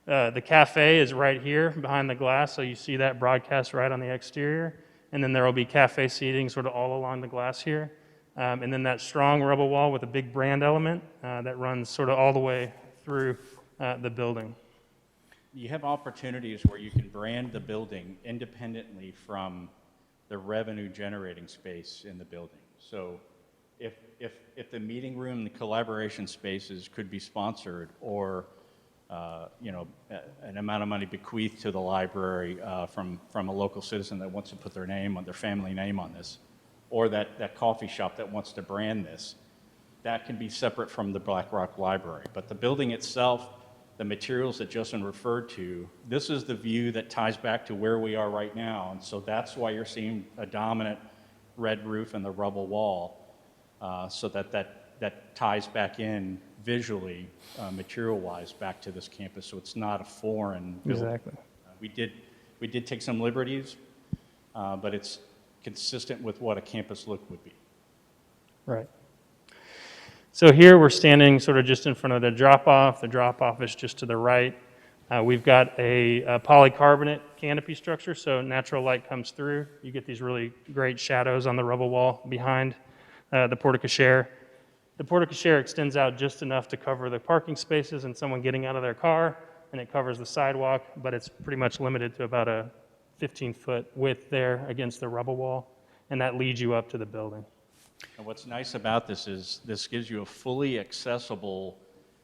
the cafe is right here behind the glass, so you see that broadcast right on the exterior, and then there will be cafe seating sort of all along the glass here, and then that strong rubble wall with a big brand element that runs sort of all the way through the building. You have opportunities where you can brand the building independently from the revenue generating space in the building. So if the meeting room, the collaboration spaces could be sponsored, or an amount of money bequeathed to the library from a local citizen that wants to put their family name on this, or that coffee shop that wants to brand this, that can be separate from the Black Rock Library. But the building itself, the materials that Justin referred to, this is the view that ties back to where we are right now. And so that's why you're seeing a dominant red roof and the rubble wall, so that ties back in visually, material-wise, back to this campus. So it's not a foreign building. Exactly. We did take some liberties, but it's consistent with what a campus look would be. Right. So here we're standing sort of just in front of the drop-off. The drop-off is just to the right. We've got a polycarbonate canopy structure, so natural light comes through. You get these really great shadows on the rubble wall behind the porte-cochere. The porte-cochere extends out just enough to cover the parking spaces and someone getting out of their car, and it covers the sidewalk, but it's pretty much limited to about a 15-foot width there against the rubble wall, and that leads you up to the building. And what's nice about this is this gives you a fully accessible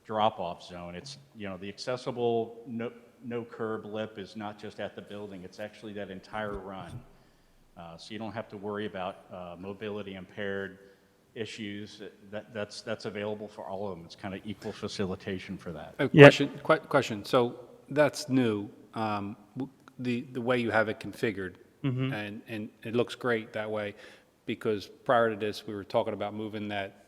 drop-off zone. It's, the accessible no curb lip is not just at the building, it's actually that entire run. So you don't have to worry about mobility impaired issues. That's available for all of them. It's kind of equal facilitation for that. Question. So that's new, the way you have it configured, and it looks great that way, because prior to this, we were talking about moving that,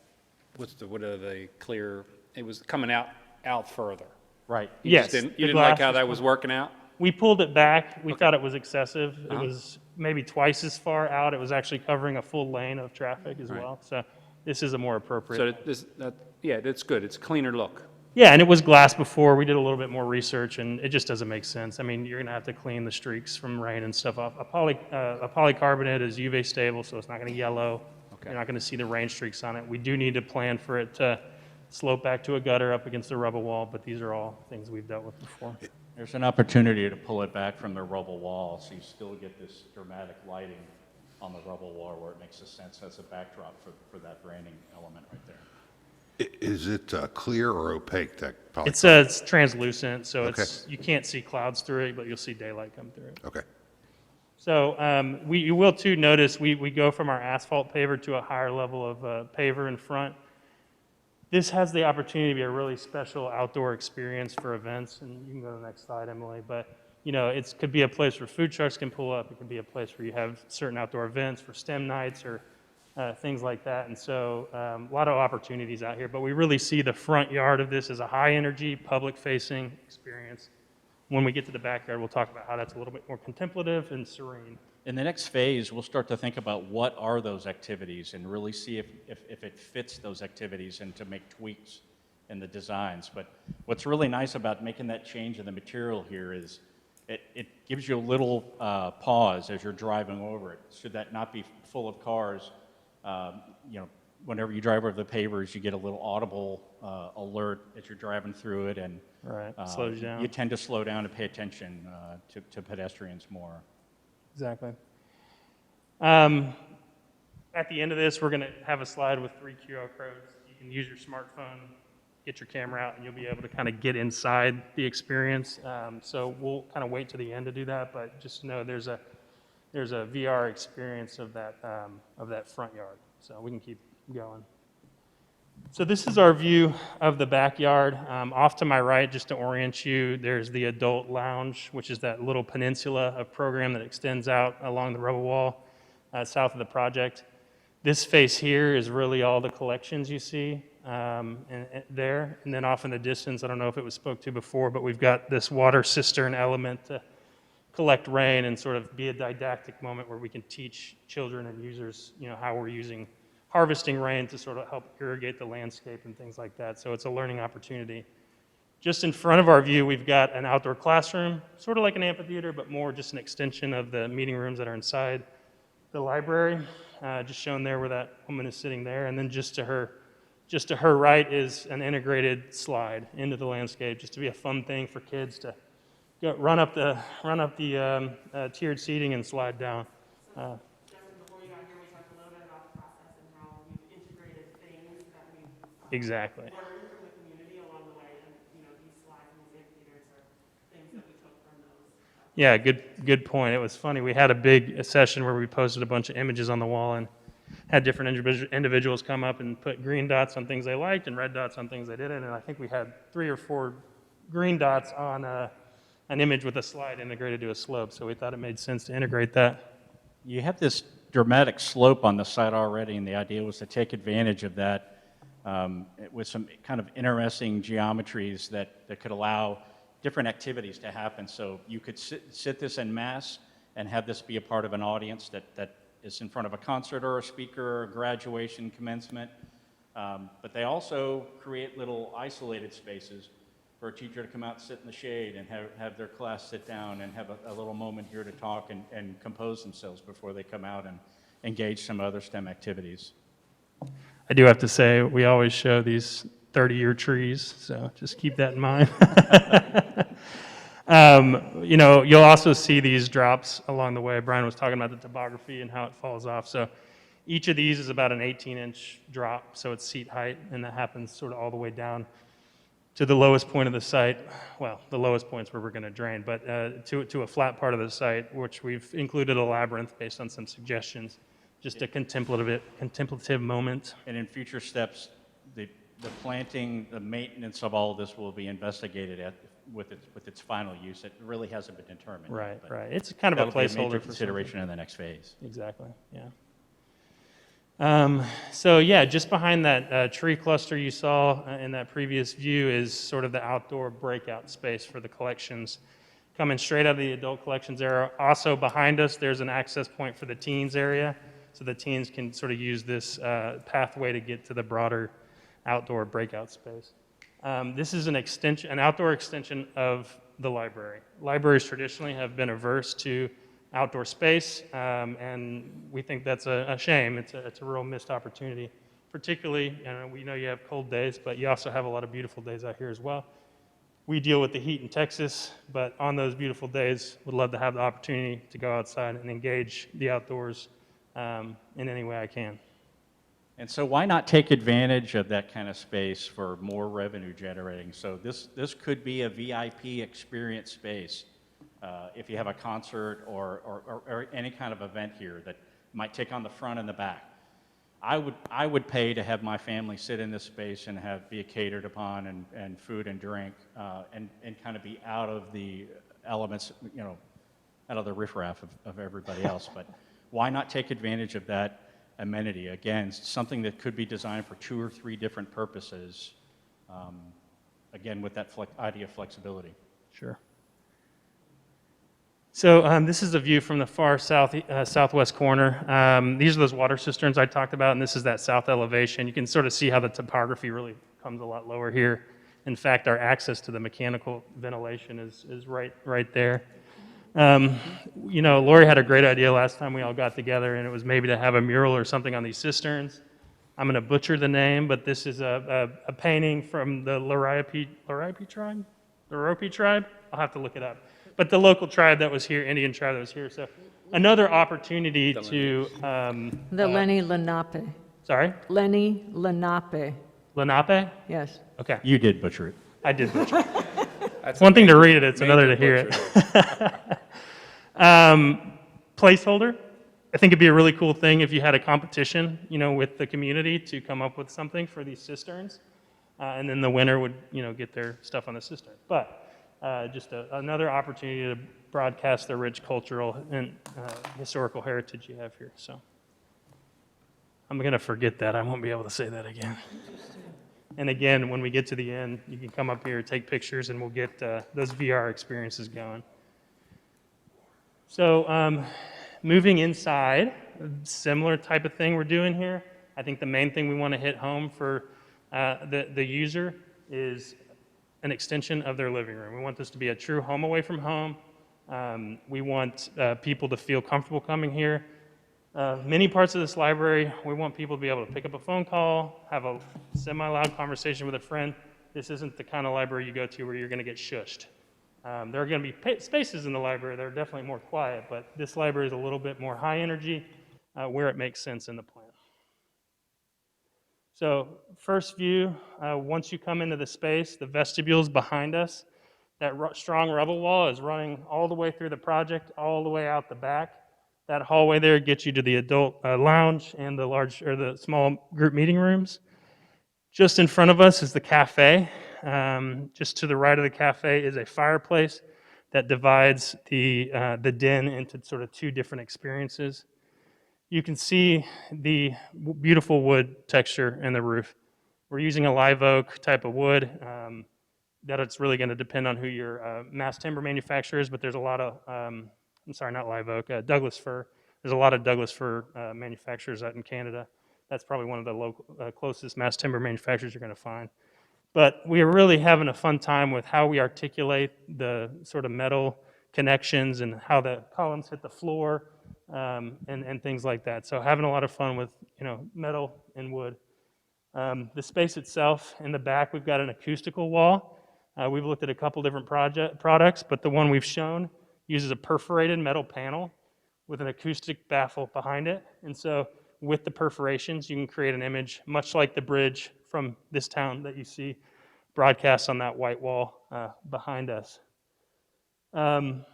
it was coming out further. Right. Yes. You didn't like how that was working out? We pulled it back. We thought it was excessive. It was maybe twice as far out. It was actually covering a full lane of traffic as well. So this is a more appropriate. So that's good. It's a cleaner look. Yeah, and it was glass before. We did a little bit more research, and it just doesn't make sense. I mean, you're going to have to clean the streaks from rain and stuff off. A polycarbonate is UV stable, so it's not going to yellow. Okay. You're not going to see the rain streaks on it. We do need to plan for it to slope back to a gutter up against the rubble wall, but these are all things we've dealt with before. There's an opportunity to pull it back from the rubble wall, so you still get this dramatic lighting on the rubble wall where it makes a sense as a backdrop for that branding element right there. Is it clear or opaque, that polycarbonate? It's translucent, so Okay. you can't see clouds through it, but you'll see daylight come through it. Okay. So you will too notice we go from our asphalt paver to a higher level of paver in front. This has the opportunity to be a really special outdoor experience for events, and you can go to the next slide, Emily. But it could be a place where food trucks can pull up. It could be a place where you have certain outdoor events for STEM nights or things like that. And so a lot of opportunities out here. But we really see the front yard of this as a high-energy, public-facing experience. When we get to the backyard, we'll talk about how that's a little bit more contemplative and serene. In the next phase, we'll start to think about what are those activities and really see if it fits those activities and to make tweaks in the designs. But what's really nice about making that change in the material here is it gives you a little pause as you're driving over it. Should that not be full of cars, you know, whenever you drive over the pavers, you get a little audible alert as you're driving through it, and Right, slows you down. you tend to slow down and pay attention to pedestrians more. Exactly. At the end of this, we're going to have a slide with 3 QR codes. You can use your smartphone, get your camera out, and you'll be able to kind of get inside the experience. So we'll kind of wait to the end to do that, but just know there's a VR experience of that front yard. So we can keep going. So this is our view of the backyard. Off to my right, just to orient you, there's the adult lounge, which is that little peninsula of program that extends out along the rubble wall south of the project. This face here is really all the collections you see there. And then off in the distance, I don't know if it was spoke to before, but we've got this water cistern element to collect rain and sort of be a didactic moment where we can teach children and users, you know, how we're harvesting rain to sort of help irrigate the landscape and things like that. So it's a learning opportunity. Just in front of our view, we've got an outdoor classroom, sort of like an amphitheater, but more just an extension of the meeting rooms that are inside the library, just shown there where that woman is sitting there. And then just to her right is an integrated slide into the landscape, just to be a fun thing for kids to go, run up the tiered seating and slide down. Before you got here, we talked a little bit about the process and how we've integrated things that we've Exactly. learned from the community along the way. And, you know, these slides and these amphitheaters are things that we took from those. Yeah, good point. It was funny. We had a big session where we posted a bunch of images on the wall and had different individuals come up and put green dots on things they liked and red dots on things they didn't. And I think we had 3 or 4 green dots on an image with a slide integrated to a slope. So we thought it made sense to integrate that. You have this dramatic slope on the site already, and the idea was to take advantage of that with some kind of interesting geometries that could allow different activities to happen. So you could sit this en masse and have this be a part of an audience that is in front of a concert or a speaker or a graduation commencement. But they also create little isolated spaces for a teacher to come out and sit in the shade and have their class sit down and have a little moment here to talk and compose themselves before they come out and engage some other STEM activities. I do have to say, we always show these 30-year trees, so just keep that in mind. You know, you'll also see these drops along the way. Brian was talking about the topography and how it falls off. So each of these is about an 18-inch drop, so it's seat height, and that happens sort of all the way down to the lowest point of the site. Well, the lowest point's where we're going to drain, but to a flat part of the site, which we've included a labyrinth based on some suggestions, just a contemplative moment. And in future steps, the planting, the maintenance of all of this will be investigated with its final use. It really hasn't been determined. Right, yet, but right. It's kind of a that'll be placeholder major for consideration in the next phase. Exactly, yeah. So yeah, just behind that tree cluster you saw in that previous view is sort of the outdoor breakout space for the collections. Coming straight out of the adult collections area. Also behind us, there's an access point for the teens area, so the teens can sort of use this pathway to get to the broader outdoor breakout space. This is an outdoor extension of the library. Libraries traditionally have been averse to outdoor space, and we think that's a shame. It's a real missed opportunity, particularly, we know you have cold days, but you also have a lot of beautiful days out here as well. We deal with the heat in Texas, but on those beautiful days, would love to have the opportunity to go outside and engage the outdoors in any way I can. And so why not take advantage of that kind of space for more revenue generating? So this could be a VIP experience space. If you have a concert or any kind of event here that might take on the front and the back. I would pay to have my family sit in this space and be catered upon and food and drink and kind of be out of the elements, you know, out of the riffraff of everybody else. But why not take advantage of that amenity? Again, something that could be designed for 2 or 3 different purposes, again, with that idea of flexibility. Sure. So this is a view from the far southwest corner. These are those water cisterns I talked about, and this is that south elevation. You can sort of see how the topography really comes a lot lower here. In fact, our access to the mechanical ventilation is right there. You know, Lori had a great idea last time we all got together, and it was maybe to have a mural or something on these cisterns. I'm going to butcher the name, but this is a painting from the Larapi tribe? Larapi tribe? I'll have to look it up. But the local tribe that was here, Indian tribe that was here. So another opportunity to, The Lenni Lenape. sorry, Lenni Lenape, Lenape? yes. Okay, You did butcher it. I did butcher it. It's one thing to read it, it's another to hear it. Placeholder. I think it'd be a really cool thing if you had a competition, you know, with the community to come up with something for these cisterns. And then the winner would, you know, get their stuff on the cistern. But just another opportunity to broadcast the rich cultural and historical heritage you have here. So I'm going to forget that. I won't be able to say that again. And again, when we get to the end, you can come up here, take pictures, and we'll get those VR experiences going. So moving inside, similar type of thing we're doing here. I think the main thing we want to hit home for the user is an extension of their living room. We want this to be a true home away from home. We want people to feel comfortable coming here. Many parts of this library, we want people to be able to pick up a phone call, have a semi-loud conversation with a friend. This isn't the kind of library you go to where you're going to get shushed. There are going to be spaces in the library that are definitely more quiet, but this library is a little bit more high energy where it makes sense in the plan. So first view, once you come into the space, the vestibule's behind us. That strong rubble wall is running all the way through the project, all the way out the back. That hallway there gets you to the adult lounge and the small group meeting rooms. Just in front of us is the cafe. Just to the right of the cafe is a fireplace that divides the den into sort of two different experiences. You can see the beautiful wood texture in the roof. We're using a live oak type of wood. That it's really going to depend on who your mass timber manufacturer is, but there's a lot of, I'm sorry, not live oak, Douglas fir. There's a lot of Douglas fir manufacturers out in Canada. That's probably one of the local, closest mass timber manufacturers you're going to find. But we are really having a fun time with how we articulate the sort of metal connections and how the columns hit the floor and things like that. So having a lot of fun with, you know, metal and wood. The space itself, in the back, we've got an acoustical wall. We've looked at a couple different products, but the one we've shown uses a perforated metal panel with an acoustic baffle behind it. And so with the perforations, you can create an image much like the bridge from this town that you see broadcast on that white wall behind us. Beyond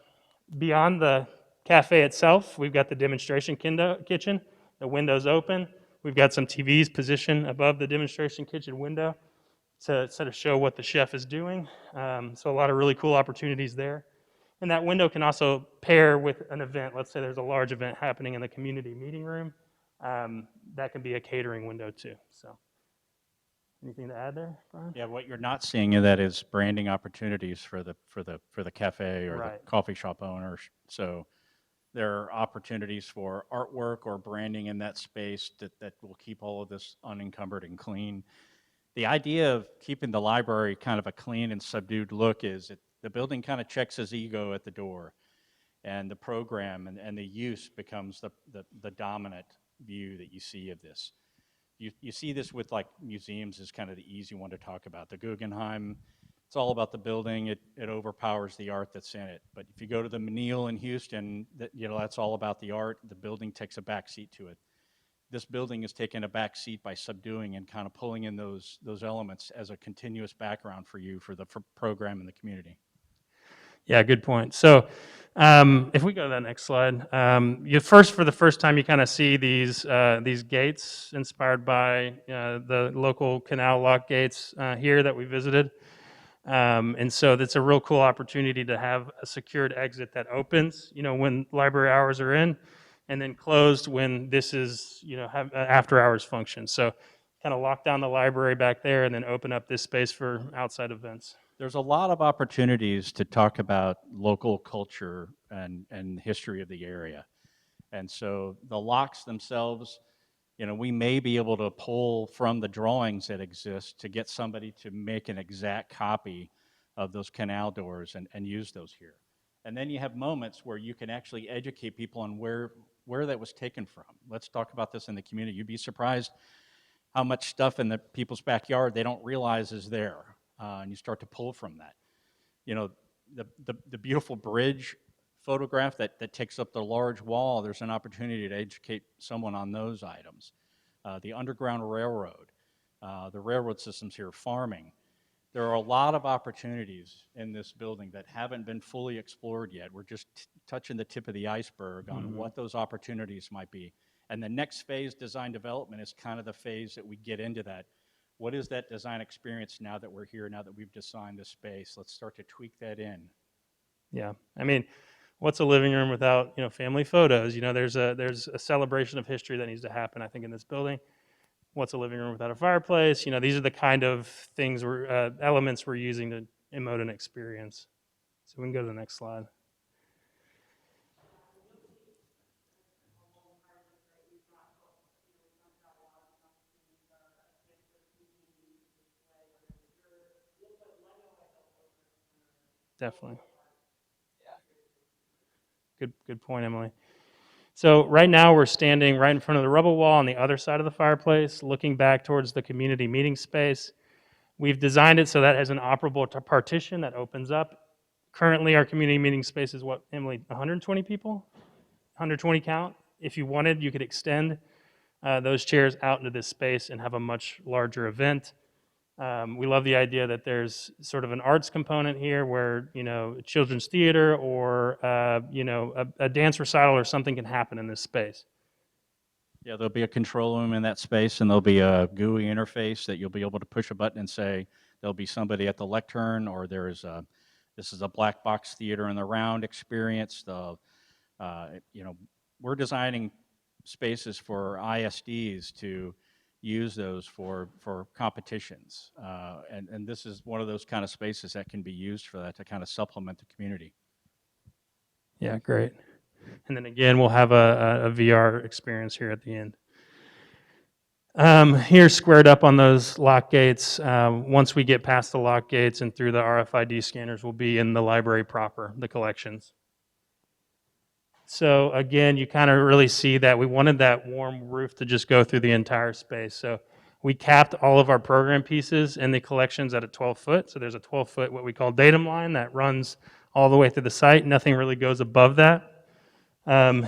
the cafe itself, we've got the demonstration kitchen. The window's open. We've got some TVs positioned above the demonstration kitchen window to sort of show what the chef is doing. So a lot of really cool opportunities there. And that window can also pair with an event. Let's say there's a large event happening in the community meeting room. That can be a catering window too. So anything to add there, Brian? Yeah, what you're not seeing in that is branding opportunities for the cafe or Right. the coffee shop owner. So there are opportunities for artwork or branding in that space that will keep all of this unencumbered and clean. The idea of keeping the library kind of a clean and subdued look is the building kind of checks his ego at the door, and the program and the use becomes the dominant view that you see of this. You see this with like museums is kind of the easy one to talk about. The Guggenheim, it's all about the building. It overpowers the art that's in it. But if you go to the Menil in Houston, that's all about the art. The building takes a back seat to it. This building is taking a back seat by subduing and kind of pulling in those elements as a continuous background for you for the program and the community. Yeah, good point. So if we go to that next slide, for the first time, you kind of see these gates inspired by the local canal lock gates here that we visited. And so that's a real cool opportunity to have a secured exit that opens, you know, when library hours are in, and then closed when this is, you know, have after hours function. So kind of lock down the library back there and then open up this space for outside events. There's a lot of opportunities to talk about local culture and history of the area. And so the locks themselves, you know, we may be able to pull from the drawings that exist to get somebody to make an exact copy of those canal doors and use those here. And then you have moments where you can actually educate people on where that was taken from. Let's talk about this in the community. You'd be surprised how much stuff in the people's backyard they don't realize is there. And you start to pull from that. You know, the beautiful bridge photograph that takes up the large wall, there's an opportunity to educate someone on those items. The Underground Railroad, the railroad systems here, farming. There are a lot of opportunities in this building that haven't been fully explored yet. We're just touching the tip of the iceberg on what those opportunities might be. And the next phase, design development, is kind of the phase that we get into that. What is that design experience now that we're here, now that we've designed this space? Let's start to tweak that in. Yeah, I mean, what's a living room without, you know, family photos? You know, there's a celebration of history that needs to happen, I think, in this building. What's a living room without a fireplace? You know, these are the kind of things elements we're using to emote an experience. So we can go to the next slide. Definitely. Good point, Emily. So right now we're standing right in front of the rubble wall on the other side of the fireplace, looking back towards the community meeting space. We've designed it so that has an operable partition that opens up. Currently, our community meeting space is what, Emily, 120 people? 120 count? If you wanted, you could extend those chairs out into this space and have a much larger event. We love the idea that there's sort of an arts component here where, you know, children's theater or, you know, a dance recital or something can happen in this space. Yeah, there'll be a control room in that space, and there'll be a GUI interface that you'll be able to push a button and say there'll be somebody at the lectern, or this is a black box theater in the round experience. You know, we're designing spaces for ISDs to use those for competitions, and this is one of those kind of spaces that can be used for that, to kind of supplement the community. Yeah, great. And then again, we'll have a VR experience here at the end. Here, squared up on those lock gates, once we get past the lock gates and through the RFID scanners, we'll be in the library proper, the collections. So again, you kind of really see that we wanted that warm roof to just go through the entire space. So we capped all of our program pieces in the collections at a 12 foot. So there's a 12 foot, what we call datum line, that runs all the way through the site. Nothing really goes above that.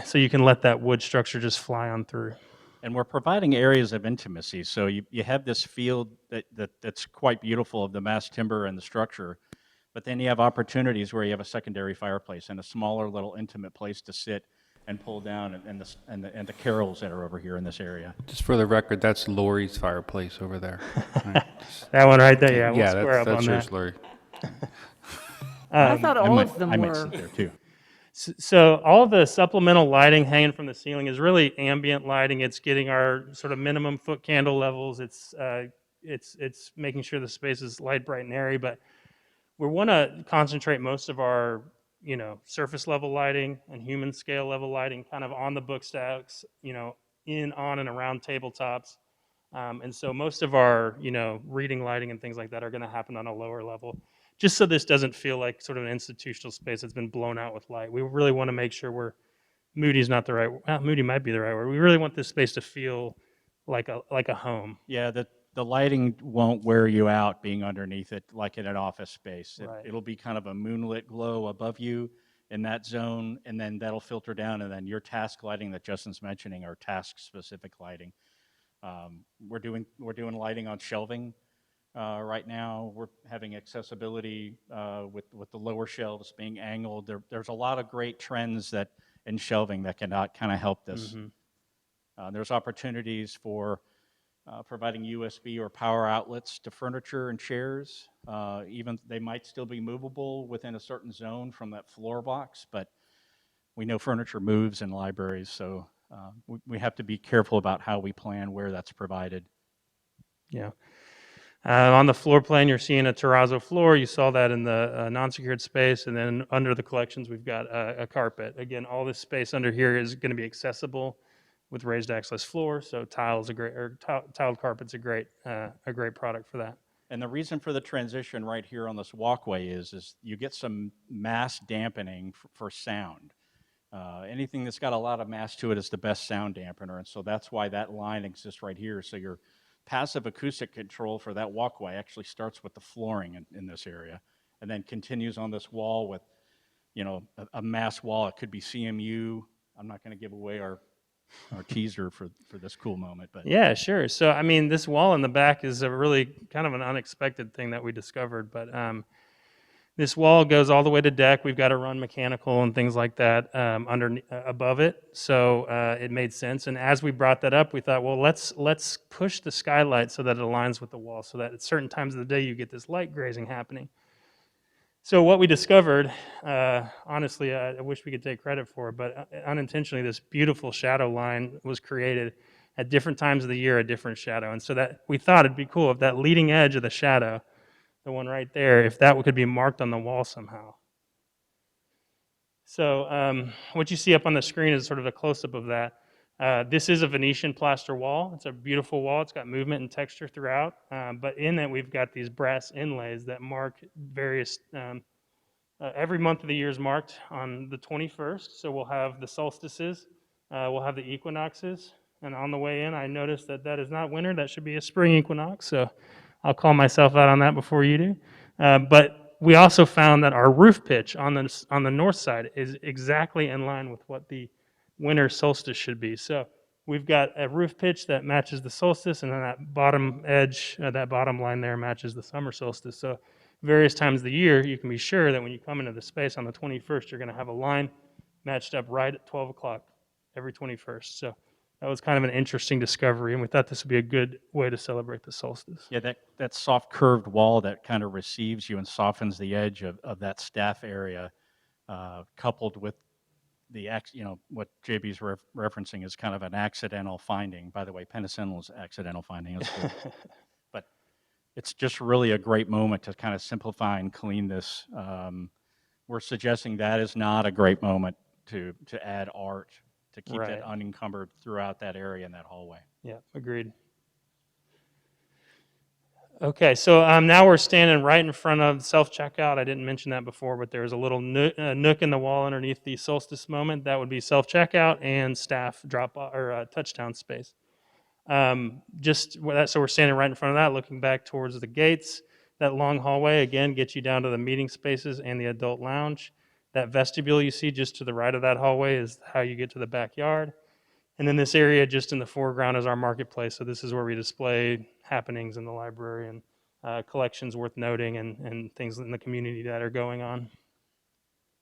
So you can let that wood structure just fly on through. And we're providing areas of intimacy. So you have this field that's quite beautiful of the mass timber and the structure, but then you have opportunities where you have a secondary fireplace and a smaller little intimate place to sit and pull down, and the carols that are over here in this area. Just for the record, that's Lori's fireplace over there. Right. That one right there, yeah, we'll Yeah, square up on that's yours, that. Lori. I thought all of them I might were. sit there too. So all the supplemental lighting hanging from the ceiling is really ambient lighting. It's getting our sort of minimum foot candle levels. It's making sure the space is light, bright, and airy. But we want to concentrate most of our, you know, surface level lighting and human scale level lighting kind of on the book stacks, you know, in, on, and around tabletops. And so most of our, you know, reading lighting and things like that are going to happen on a lower level, just so this doesn't feel like sort of an institutional space that's been blown out with light. We really want to make sure Moody's not the right, well, Moody might be the right word. We really want this space to feel like a home. Yeah, the lighting won't wear you out being underneath it like in an office space. Right. It'll be kind of a moonlit glow above you in that zone, and then that'll filter down, and then your task lighting that Justin's mentioning are task-specific lighting. We're doing lighting on shelving right now. We're having accessibility with the lower shelves being angled. There's a lot of great trends that in shelving that can kind of help this. Mm-hmm. There's opportunities for providing USB or power outlets to furniture and chairs. Even they might still be movable within a certain zone from that floor box, but we know furniture moves in libraries, so we have to be careful about how we plan where that's provided. Yeah. On the floor plan, you're seeing a terrazzo floor. You saw that in the non-secured space, and then under the collections, we've got a carpet. Again, all this space under here is going to be accessible with raised access floor. So tiled carpet's a great product for that. And the reason for the transition right here on this walkway is you get some mass dampening for sound. Anything that's got a lot of mass to it is the best sound dampener, and so that's why that line exists right here. So your passive acoustic control for that walkway actually starts with the flooring in this area, and then continues on this wall with, you know, a mass wall. It could be CMU. I'm not going to give away our teaser for this cool moment, but Yeah, sure. So, I mean, this wall in the back is a really kind of an unexpected thing that we discovered, but this wall goes all the way to deck. We've got to run mechanical and things like that above it, so it made sense. And as we brought that up, we thought, well, let's push the skylight so that it aligns with the wall, so that at certain times of the day you get this light grazing happening. So what we discovered, honestly, I wish we could take credit for it, but unintentionally, this beautiful shadow line was created at different times of the year, a different shadow. And so that we thought it'd be cool if that leading edge of the shadow, the one right there, if that could be marked on the wall somehow. So what you see up on the screen is sort of a close-up of that. This is a Venetian plaster wall. It's a beautiful wall. It's got movement and texture throughout. But in it, we've got these brass inlays that mark various, every month of the year is marked on the 21st. So we'll have the solstices, we'll have the equinoxes. And on the way in, I noticed that that is not winter. That should be a spring equinox. So I'll call myself out on that before you do. But we also found that our roof pitch on the north side is exactly in line with what the winter solstice should be. So we've got a roof pitch that matches the solstice, and then that bottom edge, that bottom line there matches the summer solstice. So various times of the year, you can be sure that when you come into the space on the 21st, you're going to have a line matched up right at 12 o'clock every 21st. So that was kind of an interesting discovery, and we thought this would be a good way to celebrate the solstice. yeah, that soft curved wall that kind of receives you and softens the edge of that staff area, coupled with you know, what JB's referencing is kind of an accidental finding. By the way, penicillin is accidental finding. But it's just really a great moment to kind of simplify and clean this. We're suggesting that is not a great moment to add art, to keep Right. that unencumbered throughout that area in that hallway. Yeah, agreed. Okay, so now we're standing right in front of self-checkout. I didn't mention that before, but there's a little nook in the wall underneath the solstice moment. That would be self-checkout and staff drop or touchdown space. So we're standing right in front of that, looking back towards the gates. That long hallway, again, gets you down to the meeting spaces and the adult lounge. That vestibule you see just to the right of that hallway is how you get to the backyard. And then this area just in the foreground is our marketplace. So this is where we display happenings in the library and collections worth noting and things in the community that are going on.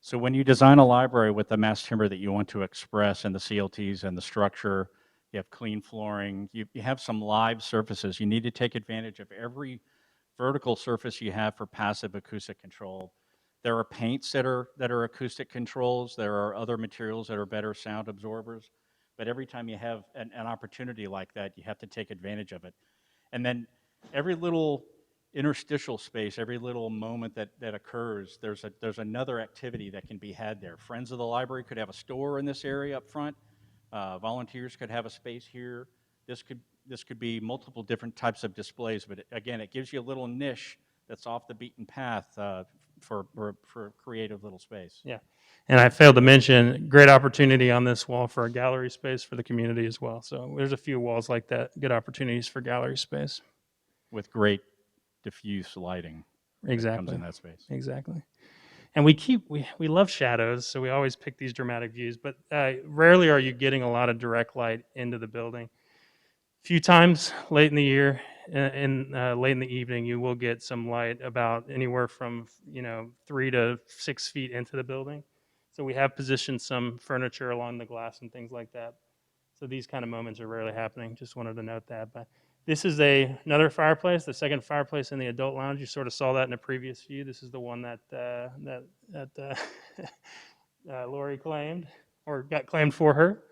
So when you design a library with the mass timber that you want to express and the CLTs and the structure, you have clean flooring, you have some live surfaces. You need to take advantage of every vertical surface you have for passive acoustic control. There are paints that are acoustic controls. There are other materials that are better sound absorbers. But every time you have an opportunity like that, you have to take advantage of it. And then every little interstitial space, every little moment that occurs, there's another activity that can be had there. Friends of the library could have a store in this area up front. Volunteers could have a space here. This could be multiple different types of displays, but again, it gives you a little niche that's off the beaten path for creative little space. Yeah. And I failed to mention, great opportunity on this wall for a gallery space for the community as well. So there's a few walls like that, good opportunities for gallery space. With great diffuse lighting that comes Exactly. in that space. Exactly. And we love shadows, so we always pick these dramatic views, but rarely are you getting a lot of direct light into the building. A few times late in the year, late in the evening, you will get some light about anywhere from 3 to 6 feet into the building. So we have positioned some furniture along the glass and things like that. So these kind of moments are rarely happening. Just wanted to note that. But this is another fireplace, the second fireplace in the adult lounge. You sort of saw that in a previous view. This is the one that Lori claimed, or got claimed for her.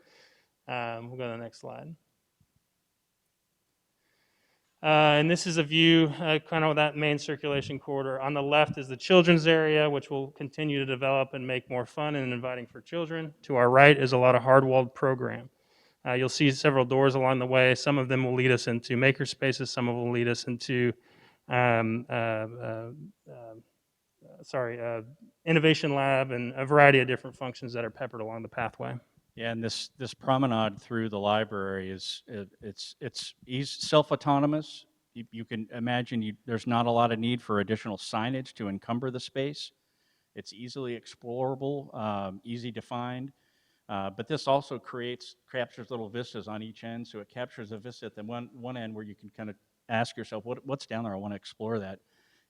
We'll go to the next slide. And this is a view, kind of that main circulation corridor. On the left is the children's area, which will continue to develop and make more fun and inviting for children. To our right is a lot of hard-walled program. You'll see several doors along the way. Some of them will lead us into maker spaces. Some of them will lead us into um, innovation lab, and a variety of different functions that are peppered along the pathway. Yeah, and this promenade through the library is it's self-autonomous. You can imagine there's not a lot of need for additional signage to encumber the space. It's easily explorable, easy to find. But this also captures little vistas on each end, so it captures a vista at the one end where you can kind of ask yourself, what's down there? I want to explore that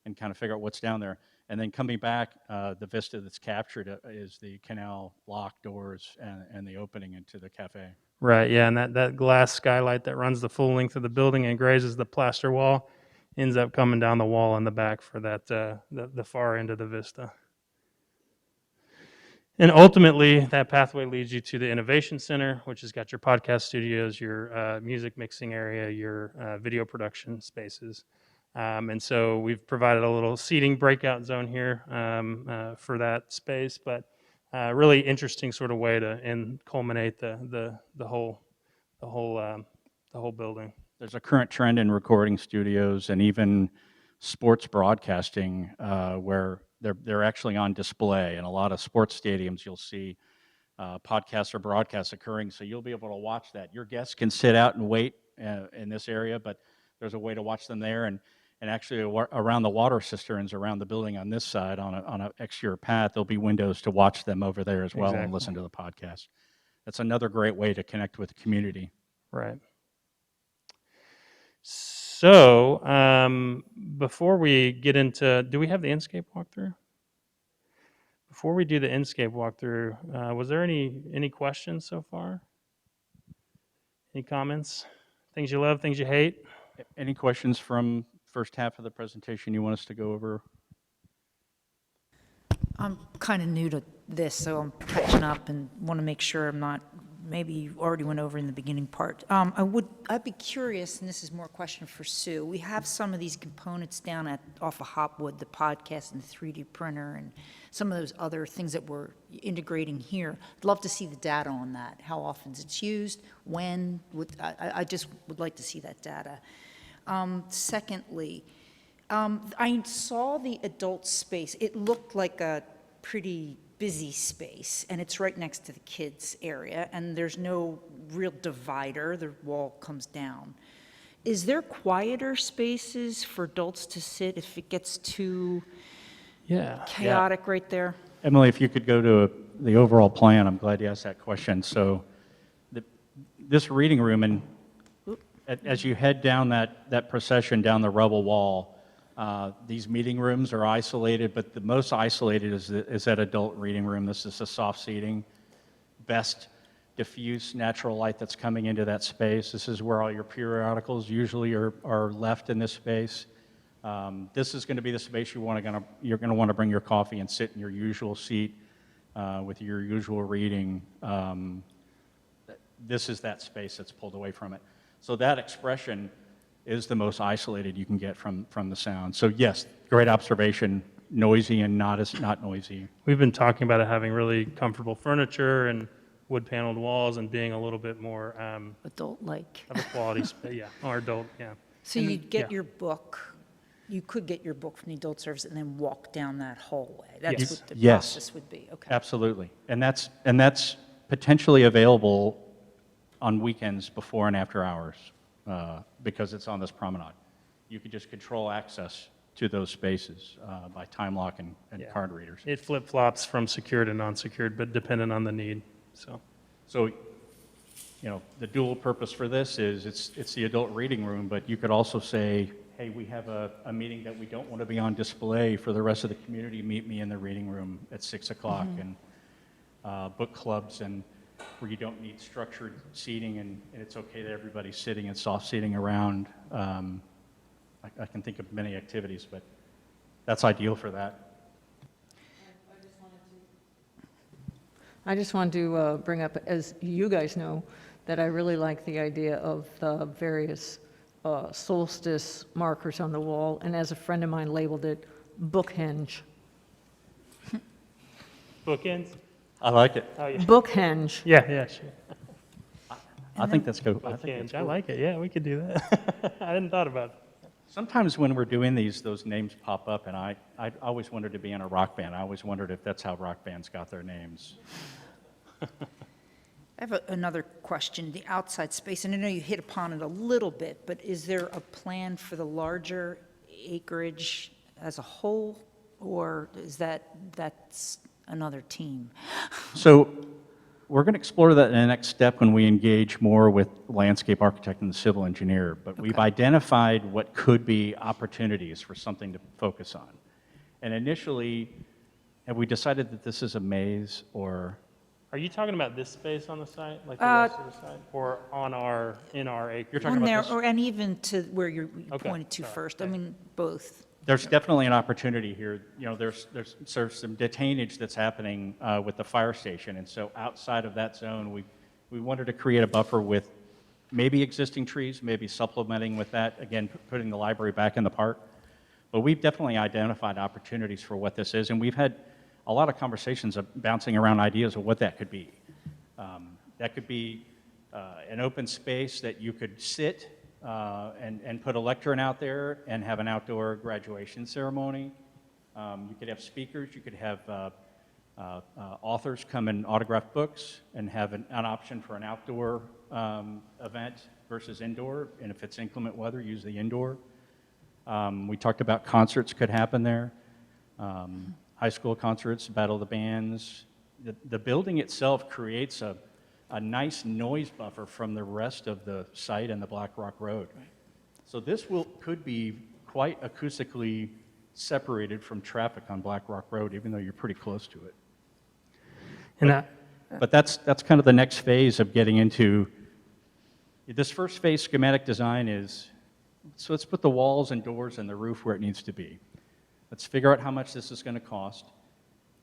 and kind of figure out what's down there. And then coming back, the vista that's captured is the canal lock doors and the opening into the cafe. Right, yeah, and that glass skylight that runs the full length of the building and grazes the plaster wall ends up coming down the wall in the back for that the far end of the vista. And ultimately, that pathway leads you to the Innovation Center, which has got your podcast studios, your music mixing area, your video production spaces. And so we've provided a little seating breakout zone here for that space, but really interesting sort of way to culminate the whole building. There's a current trend in recording studios and even sports broadcasting where they're actually on display. In a lot of sports stadiums, you'll see podcasts or broadcasts occurring, so you'll be able to watch that. Your guests can sit out and wait in this area, but there's a way to watch them there. And actually around the water cisterns around the building on this side, on an exterior path, there'll be windows to watch them over there as well. Exactly. And listen to the podcast. That's another great way to connect with the community. Right. So before we get into, do we have the Inscape walkthrough? Before we do the Inscape walkthrough, was there any questions so far? Any comments? Things you love, things you hate? Any questions from first half of the presentation you want us to go over? I'm kind of new to this, so I'm catching up and want to make sure I'm not, maybe you already went over in the beginning part. I'd be curious, and this is more a question for Sue. We have some of these components down off of Hopwood, the podcast and the 3D printer, and some of those other things that we're integrating here. I'd love to see the data on that, how often it's used, when. I just would like to see that data. Secondly, I saw the adult space. It looked like a pretty busy space, and it's right next to the kids area, and there's no real divider. The wall comes down. Is there quieter spaces for adults to sit if it gets too chaotic right there? Emily, if you could go to the overall plan, I'm glad you asked that question. So this reading room, and as you head down that procession down the rubble wall, these meeting rooms are isolated, but the most isolated is that adult reading room. This is the soft seating, best diffuse natural light that's coming into that space. This is where all your periodicals usually are left in this space. This is going to be the space you're going to want to bring your coffee and sit in your usual seat with your usual reading. This is that space that's pulled away from it. So that expression is the most isolated you can get from the sound. So yes, great observation, noisy and not noisy. We've been talking about it having really comfortable furniture and wood-paneled walls and being a little bit more Adult-like. of a quality space, or adult, yeah. So you'd get your book, you could get your book from the adult service and then walk down that hallway. That's what the process would be, okay. Absolutely. And that's potentially available on weekends before and after hours because it's on this promenade. You could just control access to those spaces by time lock and card readers. It flip-flops from secured to non-secured, but dependent on the need, So, the dual purpose for this is it's the adult reading room, but you could also say, hey, we have a meeting that we don't want to be on display for the rest of the community. Meet me in the reading room at 6 o'clock, and book clubs and where you don't need structured seating and it's okay that everybody's sitting and soft seating around. I can think of many activities, but that's ideal for that. I just wanted to bring up, as you guys know, that I really like the idea of the various solstice markers on the wall, and as a friend of mine labeled it, book-henge. bookends? I like it. Oh, yeah. Book-henge. Yeah, sure. I think that's good. Bookends. I like it. Yeah, we could do that. I hadn't thought about it. Sometimes when we're doing these, those names pop up, and I always wanted to be in a rock band. I always wondered if that's how rock bands got their names. I have another question, the outside space, and I know you hit upon it a little bit, but is there a plan for the larger acreage as a whole, or is that's another team? So we're going to explore that in the next step when we engage more with the landscape architect and the civil engineer. But we've Okay. identified what could be opportunities for something to focus on. And initially, have we decided that this is a maze or? Are you talking about this space on the site, like the rest of the site, or in our acre? You're talking On about there, this? or, and even to where you Okay, pointed to sorry. first, I mean, both. There's definitely an opportunity here. You know, there's some detainage that's happening with the fire station, and so outside of that zone, we wanted to create a buffer with maybe existing trees, maybe supplementing with that, again, putting the library back in the park. But we've definitely identified opportunities for what this is, and we've had a lot of conversations of bouncing around ideas of what that could be. That could be an open space that you could sit and put a lectern out there and have an outdoor graduation ceremony. You could have speakers, you could have authors come and autograph books and have an option for an outdoor event versus indoor, and if it's inclement weather, use the indoor. We talked about concerts could happen there, high school concerts, Battle of the Bands. The building itself creates a nice noise buffer from the rest of the site and the Black Rock Road. So this could be quite acoustically separated from traffic on Black Rock Road, even though you're pretty close to it. And But that's kind of the next phase of getting into, this first phase schematic design is, so let's put the walls and doors and the roof where it needs to be. Let's figure out how much this is going to cost,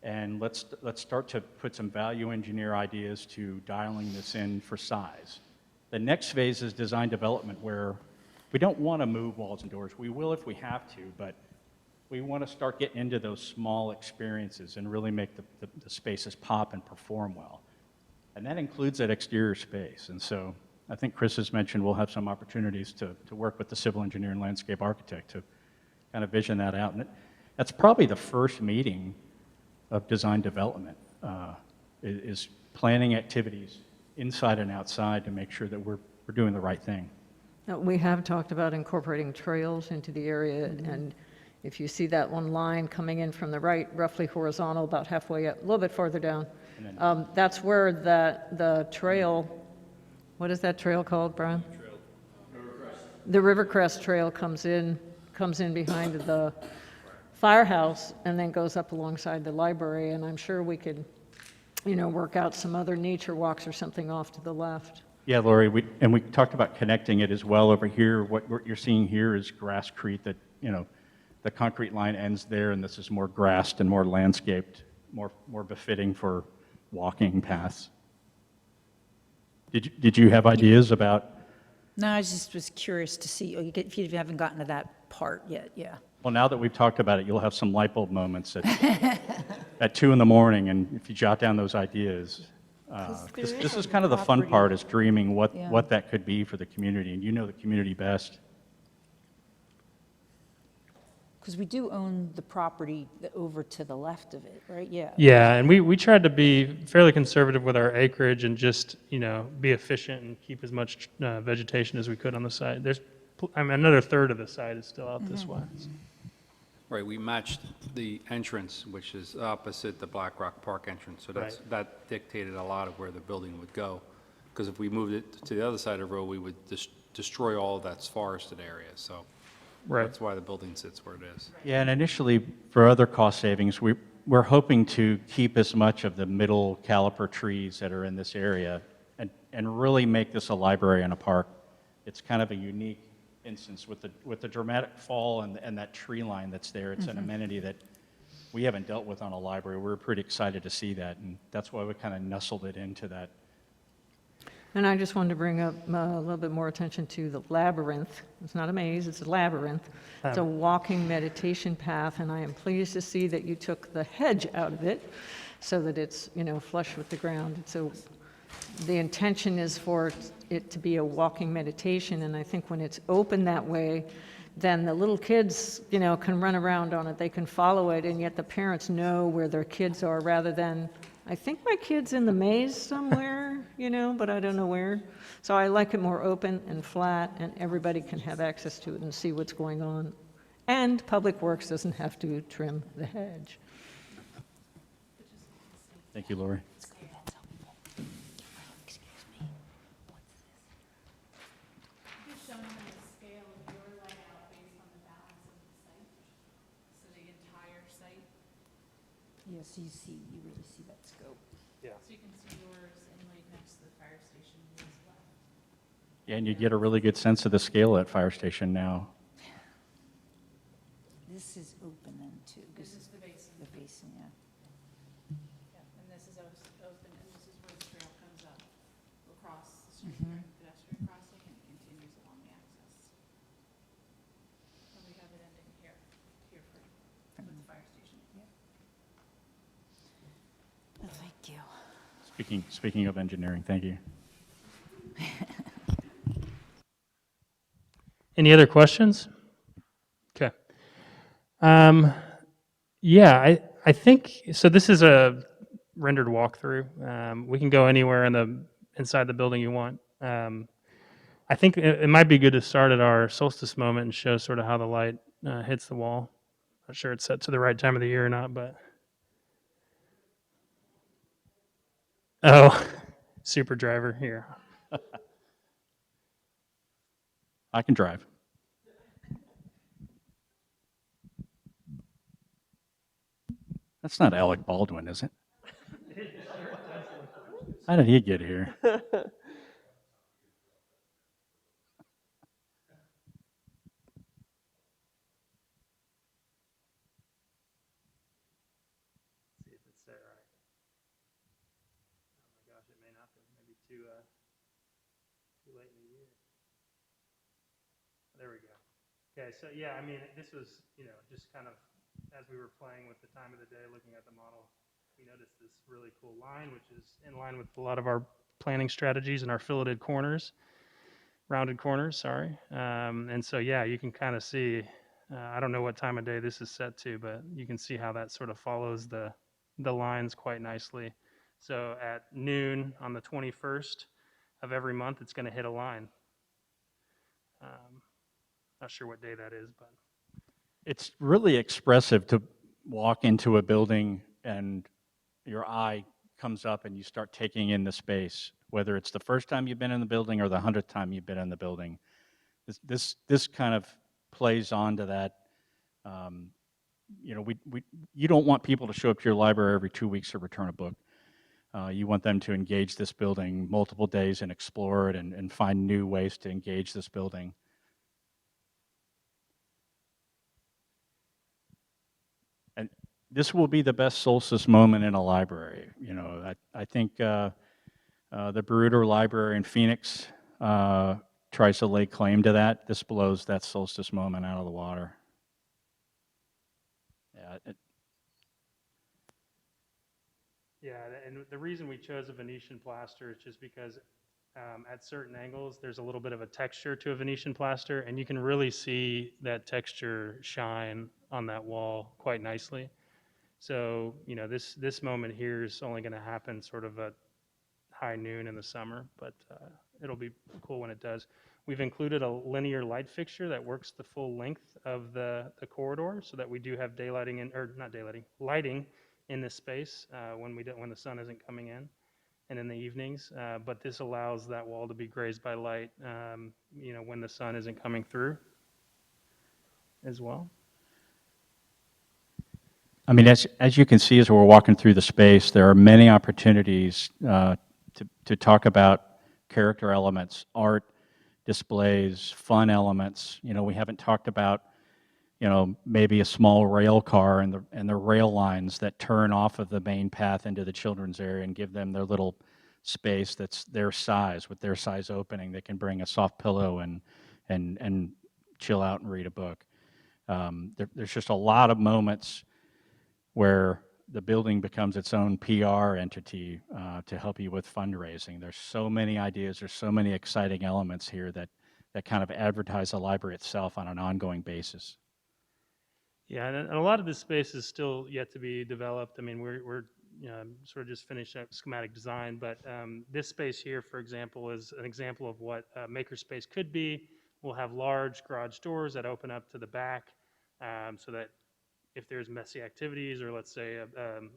and let's start to put some value engineer ideas to dialing this in for size. The next phase is design development, where we don't want to move walls and doors. We will if we have to, but we want to start getting into those small experiences and really make the spaces pop and perform well. And that includes that exterior space. And so I think Chris has mentioned we'll have some opportunities to work with the civil engineer and landscape architect to kind of vision that out. And that's probably the first meeting of design development, is planning activities inside and outside to make sure that we're doing the right thing. Now, we have talked about incorporating trails into the area, and if you see that one line coming in from the right, roughly horizontal, about halfway up, a little bit farther down, that's where the trail, what is that trail called, Brian? The Rivercrest Trail comes in behind the firehouse and then goes up alongside the library, and I'm sure we could, work out some other nature walks or something off to the left. Yeah, Lori, we talked about connecting it as well over here. What you're seeing here is Grasscrete, that, the concrete line ends there, and this is more grassed and more landscaped, more befitting for walking paths. Did you have ideas about? No, I just was curious to see, if you haven't gotten to that part yet, yeah. Well, now that we've talked about it, you'll have some light bulb moments at 2 in the morning, and if you jot down those ideas. This is kind of the fun part, is dreaming what that could be for the community, and you know the community best. Because we do own the property over to the left of it, right? Yeah. yeah, and we tried to be fairly conservative with our acreage and just, be efficient and keep as much vegetation as we could on the site. There's, another third of the site is still out this way. Right, we matched the entrance, which is opposite the Black Rock Park entrance, so that dictated a lot of where the building would go. Because if we moved it to the other side of the road, we would destroy all of that forested area, so that's why the building sits where it is. Yeah, and initially, for other cost savings, we're hoping to keep as much of the middle caliper trees that are in this area and really make this a library and a park. It's kind of a unique instance with the dramatic fall and that tree line that's there. It's an amenity that we haven't dealt with on a library. We're pretty excited to see that, and that's why we kind of nestled it into that. And I just wanted to bring up a little bit more attention to the labyrinth. It's not a maze, it's a labyrinth. It's a walking meditation path, and I am pleased to see that you took the hedge out of it so that it's, flush with the ground. So the intention is for it to be a walking meditation, and I think when it's open that way, then the little kids, can run around on it, they can follow it, and yet the parents know where their kids are rather than, I think my kid's in the maze somewhere, but I don't know where. So I like it more open and flat, and everybody can have access to it and see what's going on. And Public Works doesn't have to trim the hedge. Thank you, Lori. Just showing them the scale of your layout based on the balance of the site, so the entire site, Yeah, so you really see that scope. so you can see yours inlaid next to the fire station as well. Yeah, and you get a really good sense of the scale at Fire Station now. This is open then too. This is the basin. The basin, yeah. Yeah, and this is open, and this is where the trail comes up across the street during the pedestrian crossing and continues along the access. And we have it ending here with the fire station. Oh, thank you. Speaking of engineering, thank you. Any other questions? Okay. Yeah, I think, so this is a rendered walkthrough. We can go anywhere inside the building you want. I think it might be good to start at our solstice moment and show sort of how the light hits the wall. Not sure it's set to the right time of the year or not, but. Oh, super driver here. I can drive. That's not Alec Baldwin, is it? How did he get here? See if it's set right. Oh my gosh, it may not be. Maybe too late in the year. There we go. Okay, so yeah, I mean, this was, just kind of as we were playing with the time of the day, looking at the model, we noticed this really cool line, which is in line with a lot of our planning strategies and our filleted corners, rounded corners, sorry. And so, yeah, you can kind of see, I don't know what time of day this is set to, but you can see how that sort of follows the lines quite nicely. So at noon on the 21st of every month, it's going to hit a line. Not sure what day that is, but. It's really expressive to walk into a building and your eye comes up and you start taking in the space, whether it's the first time you've been in the building or the 100th time you've been in the building. This kind of plays onto that. You don't want people to show up to your library every 2 weeks to return a book. You want them to engage this building multiple days and explore it and find new ways to engage this building. And this will be the best solstice moment in a library. I think the Baruder Library in Phoenix tries to lay claim to that. This blows that solstice moment out of the water. Yeah, and the reason we chose a Venetian plaster is just because at certain angles, there's a little bit of a texture to a Venetian plaster, and you can really see that texture shine on that wall quite nicely. So, this moment here is only going to happen sort of at high noon in the summer, but it'll be cool when it does. We've included a linear light fixture that works the full length of the corridor so that we do have lighting in this space when the sun isn't coming in and in the evenings. But this allows that wall to be grazed by light, when the sun isn't coming through as well. I mean, as you can see, as we're walking through the space, there are many opportunities to talk about character elements, art, displays, fun elements. We haven't talked about, maybe a small rail car and the rail lines that turn off of the main path into the children's area and give them their little space that's their size, with their size opening. They can bring a soft pillow and chill out and read a book. There's just a lot of moments where the building becomes its own PR entity to help you with fundraising. There's so many ideas, there's so many exciting elements here that that kind of advertise the library itself on an ongoing basis. Yeah, and a lot of this space is still yet to be developed. I mean, we're sort of just finished up schematic design, but this space here, for example, is an example of what makerspace could be. We'll have large garage doors that open up to the back, so that if there's messy activities, or let's say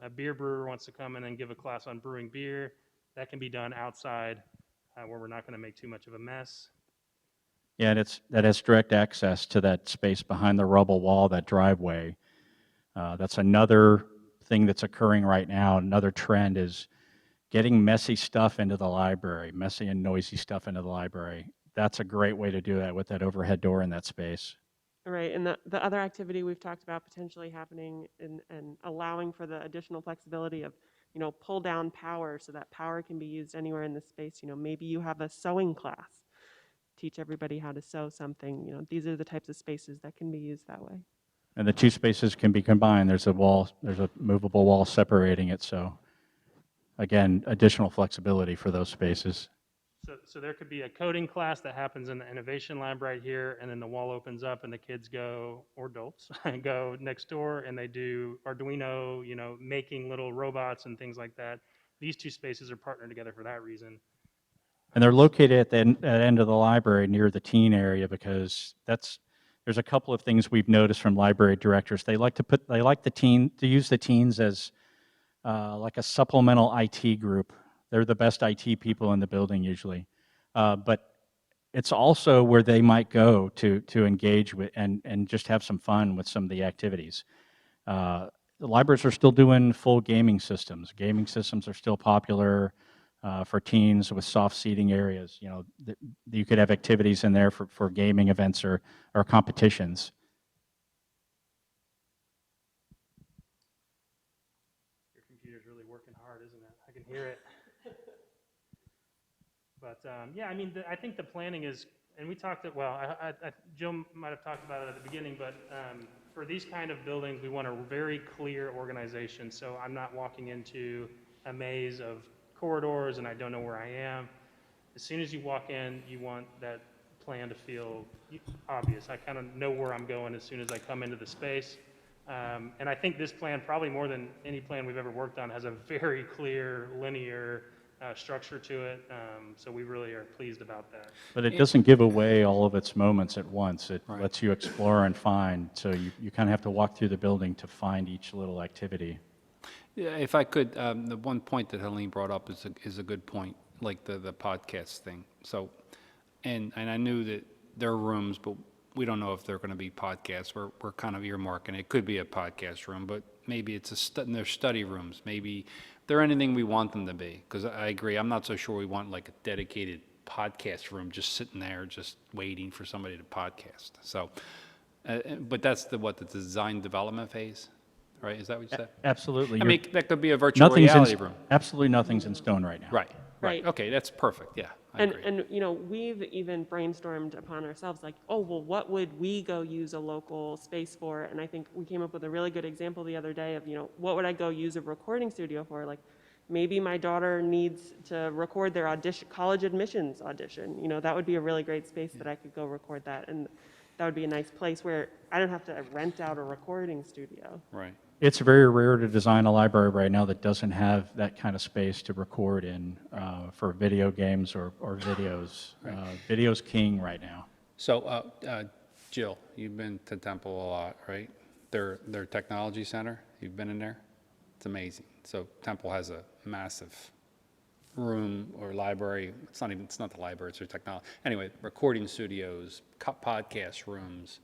a beer brewer wants to come in and give a class on brewing beer, that can be done outside, where we're not going to make too much of a mess. Yeah, and that has direct access to that space behind the rubble wall, that driveway. That's another thing that's occurring right now. Another trend is getting messy stuff into the library, messy and noisy stuff into the library. That's a great way to do that with that overhead door in that space. Right, and the other activity we've talked about potentially happening and allowing for the additional flexibility of, pull down power so that power can be used anywhere in the space. Maybe you have a sewing class, teach everybody how to sew something. These are the types of spaces that can be used that way. And the two spaces can be combined. There's a movable wall separating it. So again, additional flexibility for those spaces. So there could be a coding class that happens in the innovation lab right here, and then the wall opens up and the kids go, or adults, go next door and they do Arduino, making little robots and things like that. These two spaces are partnered together for that reason. And they're located at the end of the library near the teen area, because there's a couple of things we've noticed from library directors. They like to use the teens as like a supplemental IT group. They're the best IT people in the building usually. But it's also where they might go to engage with and just have some fun with some of the activities. The libraries are still doing full gaming systems. Gaming systems are still popular for teens with soft seating areas. You could have activities in there for gaming events or competitions. Your computer's really working hard, isn't it? I can hear it. But yeah, I mean, I think the planning is, and we talked, Jill might have talked about it at the beginning, but for these kind of buildings, we want a very clear organization. So I'm not walking into a maze of corridors and I don't know where I am. As soon as you walk in, you want that plan to feel obvious. I kind of know where I'm going as soon as I come into the space. And I think this plan, probably more than any plan we've ever worked on, has a very clear, linear structure to it. So we really are pleased about that. But it doesn't give away all of its moments at once. It Right. lets you explore and find. So you kind of have to walk through the building to find each little activity. Yeah, if I could, the one point that Helene brought up is a good point, like the podcast thing. So, and I knew that there are rooms, but we don't know if they're going to be podcasts. We're kind of earmarking. It could be a podcast room, but maybe it's they're study rooms. Maybe they're anything we want them to be. Because I agree, I'm not so sure we want like a dedicated podcast room just sitting there, just waiting for somebody to podcast. So, but that's the design development phase. Right, is that what you said? Absolutely. I mean, that could be a virtual reality room. Absolutely nothing's in stone right now. Right. Right. Okay, that's perfect, yeah, I agree. And we've even brainstormed upon ourselves, like, oh, well, what would we go use a local space for? And I think we came up with a really good example the other day of, what would I go use a recording studio for? Like, maybe my daughter needs to record their college admissions audition. That would be a really great space that I could go record that. And that would be a nice place where I don't have to rent out a recording studio. Right. It's very rare to design a library right now that doesn't have that kind of space to record in for video games or videos. Video's king right now. So, Jill, you've been to Temple a lot, right? Their technology center, you've been in there? It's amazing. So Temple has a massive room or library. It's not the library, it's their technology. Anyway, recording studios, podcast rooms,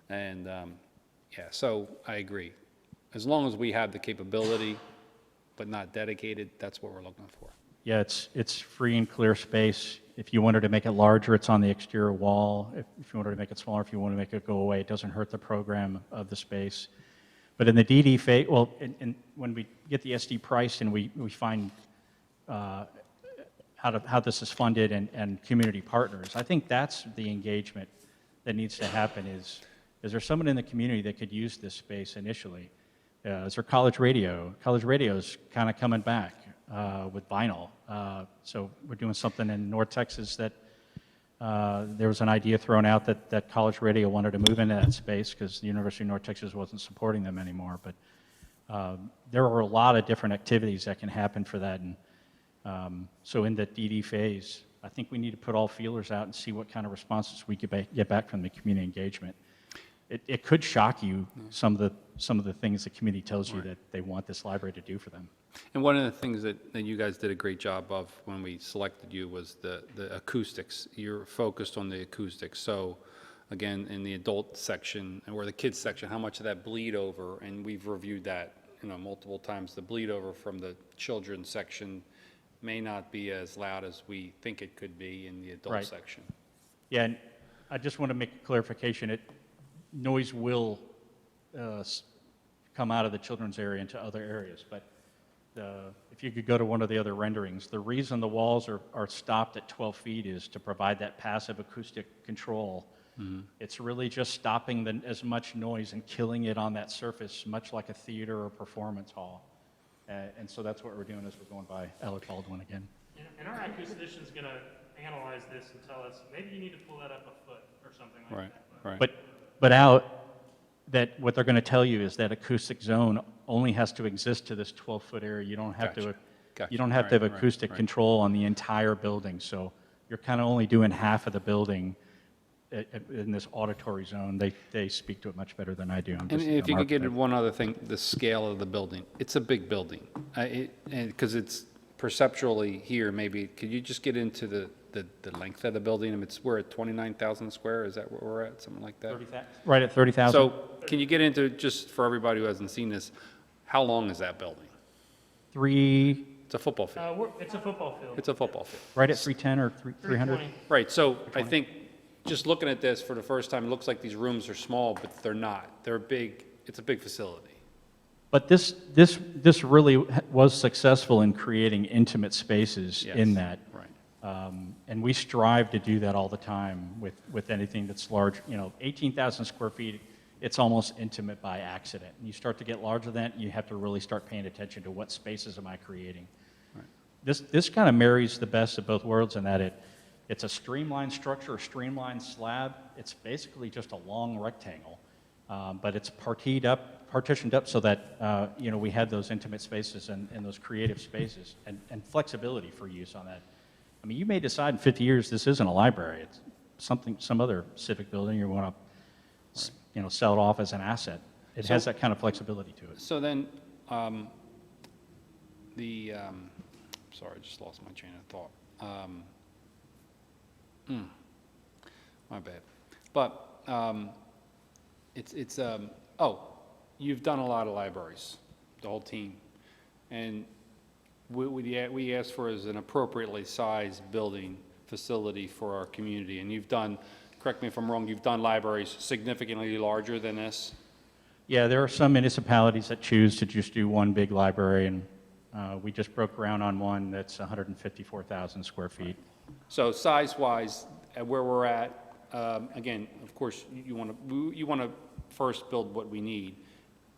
and yeah, so I agree. As long as we have the capability, but not dedicated, that's what we're looking for. Yeah, it's free and clear space. If you wanted to make it larger, it's on the exterior wall. If you wanted to make it smaller, if you want to make it go away, it doesn't hurt the program of the space. But in the DD phase, and when we get the SD priced and we find how this is funded and community partners, I think that's the engagement that needs to happen. Is there someone in the community that could use this space initially? Is there college radio? College radio is kind of coming back with vinyl. So we're doing something in North Texas that There was an idea thrown out that College Radio wanted to move into that space because the University of North Texas wasn't supporting them anymore. But there are a lot of different activities that can happen for that. And so in the DD phase, I think we need to put all feelers out and see what kind of responses we get back from the community engagement. It could shock you, some of the things the community tells you that they want this library to do for them. And one of the things that you guys did a great job of when we selected you was the acoustics. You're focused on the acoustics. So again, in the adult section or the kids section, how much of that bleed over, and we've reviewed that, multiple times, the bleed over from the children's section may not be as loud as we think it could be in the adult section. Yeah, and I just want to make a clarification. Noise will come out of the children's area into other areas, but if you could go to one of the other renderings, the reason the walls are stopped at 12 feet is to provide that passive acoustic control. It's really just stopping as much noise and killing it on that surface, much like a theater or performance hall. And so that's what we're doing as we're going by Alec Baldwin again. And our acoustician's going to analyze this and tell us, maybe you need to pull that up a foot or something like that. Right. But what they're going to tell you is that acoustic zone only has to exist to this 12-foot area. You don't have to. Gotcha. You don't have to have acoustic control on the entire building. So you're kind of only doing half of the building in this auditory zone. They speak to it much better than I do. And if you could get into one other thing, the scale of the building. It's a big building. Because it's perceptually here, maybe, could you just get into the length of the building? I mean, we're at 29,000 square. Is that where we're at? Something like that? Right at 30,000. So can you get into, just for everybody who hasn't seen this, how long is that building? It's a football field. It's a football field. It's a football field. Right at 310 or 300? Right, so I think, just looking at this for the first time, it looks like these rooms are small, but they're not. They're big, it's a big facility. But this really was successful in creating intimate spaces in that. Right. And we strive to do that all the time with anything that's large. 18,000 square feet, it's almost intimate by accident. And you start to get larger than that, you have to really start paying attention to what spaces am I creating. Right. This kind of marries the best of both worlds in that it's a streamlined structure, a streamlined slab. It's basically just a long rectangle, but it's partitioned up so that we had those intimate spaces and those creative spaces and flexibility for use on that. I mean, you may decide in 50 years this isn't a library. It's some other civic building you want to sell it off as an asset. It has that kind of flexibility to it. So then, sorry, I just lost my train of thought. My bad. But you've done a lot of libraries, the whole team, and we asked for is an appropriately sized building facility for our community, and you've done, correct me if I'm wrong, you've done libraries significantly larger than this? Yeah, there are some municipalities that choose to just do one big library, and we just broke ground on one that's 154,000 square feet. So size-wise, at where we're at, again, of course, you want to first build what we need.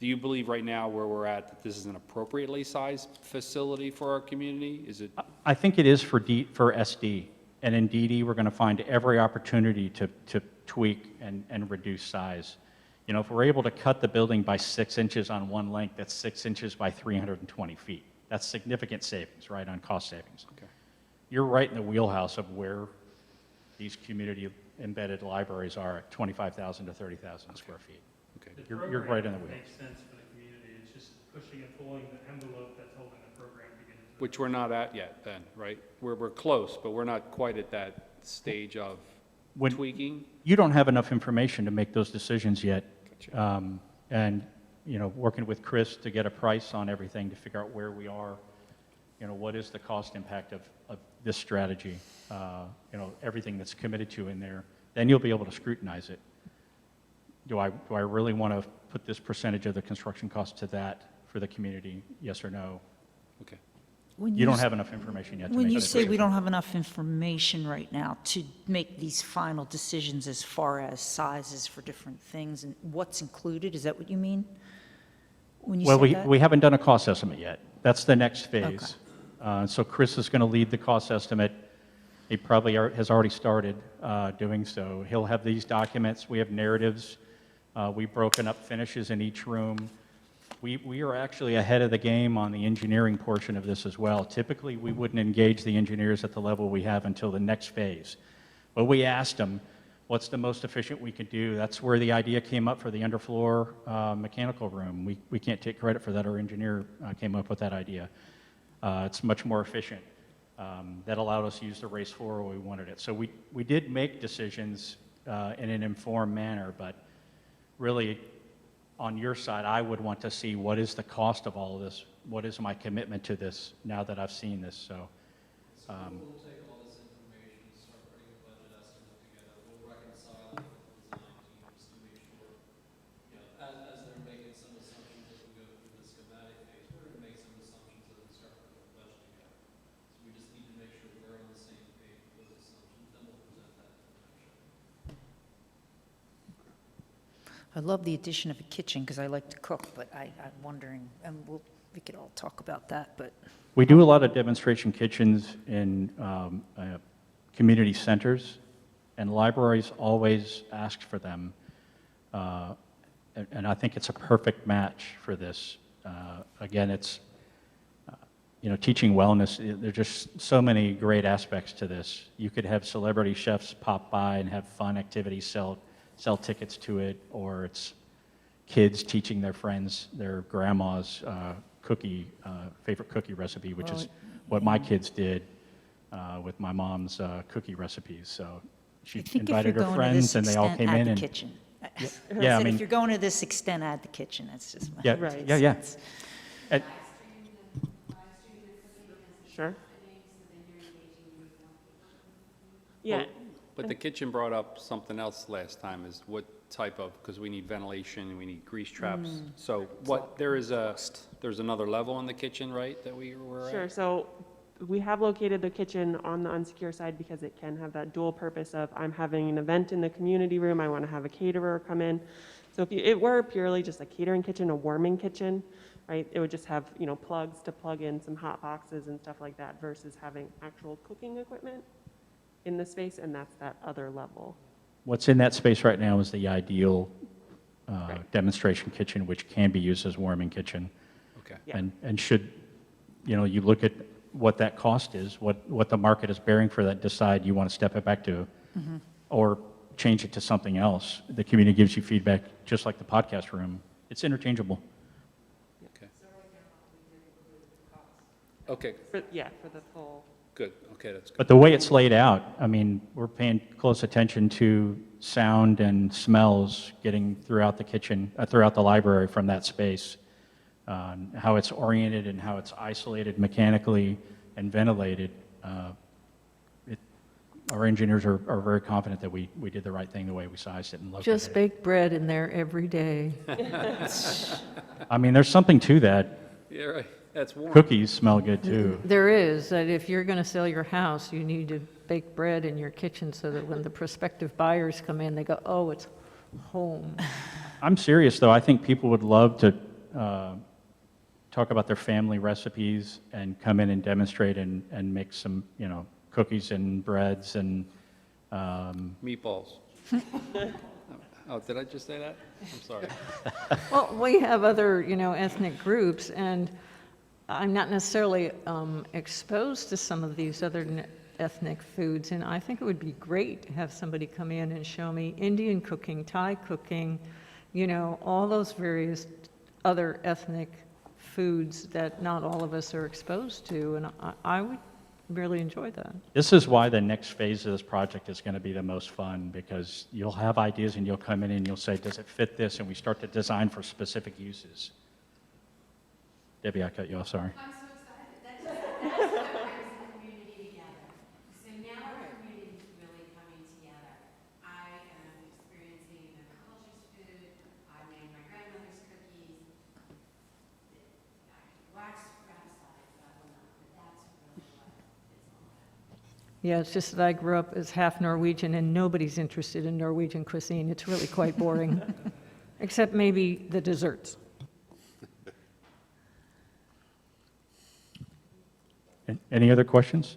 Do you believe right now where we're at that this is an appropriately sized facility for our community? Is it? I think it is for SD, and in DD we're going to find every opportunity to tweak and reduce size. If we're able to cut the building by 6 inches on one length, that's 6 inches by 320 feet. That's significant savings, right, on cost savings. Okay. You're right in the wheelhouse of where these community-embedded libraries are at 25,000 to 30,000 square feet. Okay. You're right in the wheel. Makes sense for the community. It's just pushing and pulling the envelope that's holding the program together. Which we're not at yet then, right? We're close, but we're not quite at that stage of tweaking. You don't have enough information to make those decisions yet. Gotcha. And, working with Chris to get a price on everything to figure out where we are, what is the cost impact of this strategy, everything that's committed to in there, then you'll be able to scrutinize it. Do I really want to put this percentage of the construction cost to that for the community, yes or no? Okay. You don't have enough information yet to When make you that say we decision. don't have enough information right now to make these final decisions as far as sizes for different things and what's included, is that what you mean? When you Well, say that? we haven't done a cost estimate yet. That's the next phase. So Chris is going to lead the cost estimate. He probably has already started doing so. He'll have these documents. We have narratives. We've broken up finishes in each room. We are actually ahead of the game on the engineering portion of this as well. Typically, we wouldn't engage the engineers at the level we have until the next phase. But we asked them, what's the most efficient we could do? That's where the idea came up for the underfloor mechanical room. We can't take credit for that. Our engineer came up with that idea. It's much more efficient. That allowed us to use the race floor where we wanted it. So we did make decisions in an informed manner, but really, on your side, I would want to see what is the cost of all of this? What is my commitment to this now that I've seen this? So, We'll take all this information, start putting a budget estimate together, we'll reconcile it with the design team just to make sure, you know, as they're making some assumptions as we go through the schematic phase, we're gonna make some assumptions as we start putting the budget together. So we just need to make sure we're on the same page with those assumptions, then we'll present that to the township. I love the addition of a kitchen because I like to cook, but I'm wondering, and we could all talk about that, but we do a lot of demonstration kitchens in community centers, and libraries always ask for them. And I think it's a perfect match for this. Again, it's, you know, teaching wellness. There's just so many great aspects to this. You could have celebrity chefs pop by and have fun activities, sell tickets to it, or it's kids teaching their friends, their grandma's favorite cookie recipe, which is what my kids did with my mom's cookie recipes. So she I think if invited you're her going to this friends, and they all extent, came add in. the And kitchen. yeah, I Said mean, if you're going to this extent, add the kitchen. That's just my. yeah, Right. yeah. And- Sure. Yeah. But the kitchen brought up something else last time, is what type of, because we need ventilation, we need grease traps. So there's another level in the kitchen, right, that we were at? Sure, so we have located the kitchen on the unsecure side because it can have that dual purpose of I'm having an event in the community room, I want to have a caterer come in. So if it were purely just a catering kitchen, a warming kitchen, right, it would just have, you know, plugs to plug in some hot boxes and stuff like that versus having actual cooking equipment in the space, and that's that other level. What's in that space right now is the ideal Right. demonstration kitchen, which can be used as warming kitchen. Okay. Yeah. And should, you know, you look at what that cost is, what the market is bearing for that, decide you want to step it back to, or change it to something else. The community gives you feedback, just like the podcast room. It's interchangeable. Okay. Okay, For the full. good, okay, that's good. But the way it's laid out, I mean, we're paying close attention to sound and smells getting throughout the kitchen, throughout the library from that space, how it's oriented and how it's isolated mechanically and ventilated. Our engineers are very confident that we did the right thing the way we sized it and located Just it. bake bread in there every day. I mean, there's something to that. Yeah, right, that's warm. Cookies smell good too. There is, that if you're going to sell your house, you need to bake bread in your kitchen so that when the prospective buyers come in, they go, oh, it's home. I'm serious though. I think people would love to talk about their family recipes and come in and demonstrate and make some, you know, cookies and breads and Meatballs. Oh, did I just say that? I'm sorry. Well, we have other, you know, ethnic groups, and I'm not necessarily exposed to some of these other ethnic foods, and I think it would be great to have somebody come in and show me Indian cooking, Thai cooking, you know, all those various other ethnic foods that not all of us are exposed to, and I would really enjoy that. This is why the next phase of this project is going to be the most fun, because you'll have ideas and you'll come in and you'll say, does it fit this? And we start to design for specific uses. Debbie, I cut you off, sorry. I'm so excited. That's what brings the community together. So now our community is really coming together. I am experiencing the culture's food. I made my grandmother's cookies. I wax gratified, but I will not. But that's really what it's all about. Yeah, it's just that I grew up as half Norwegian, and nobody's interested in Norwegian cuisine. It's really quite boring, except maybe the desserts. Any other questions?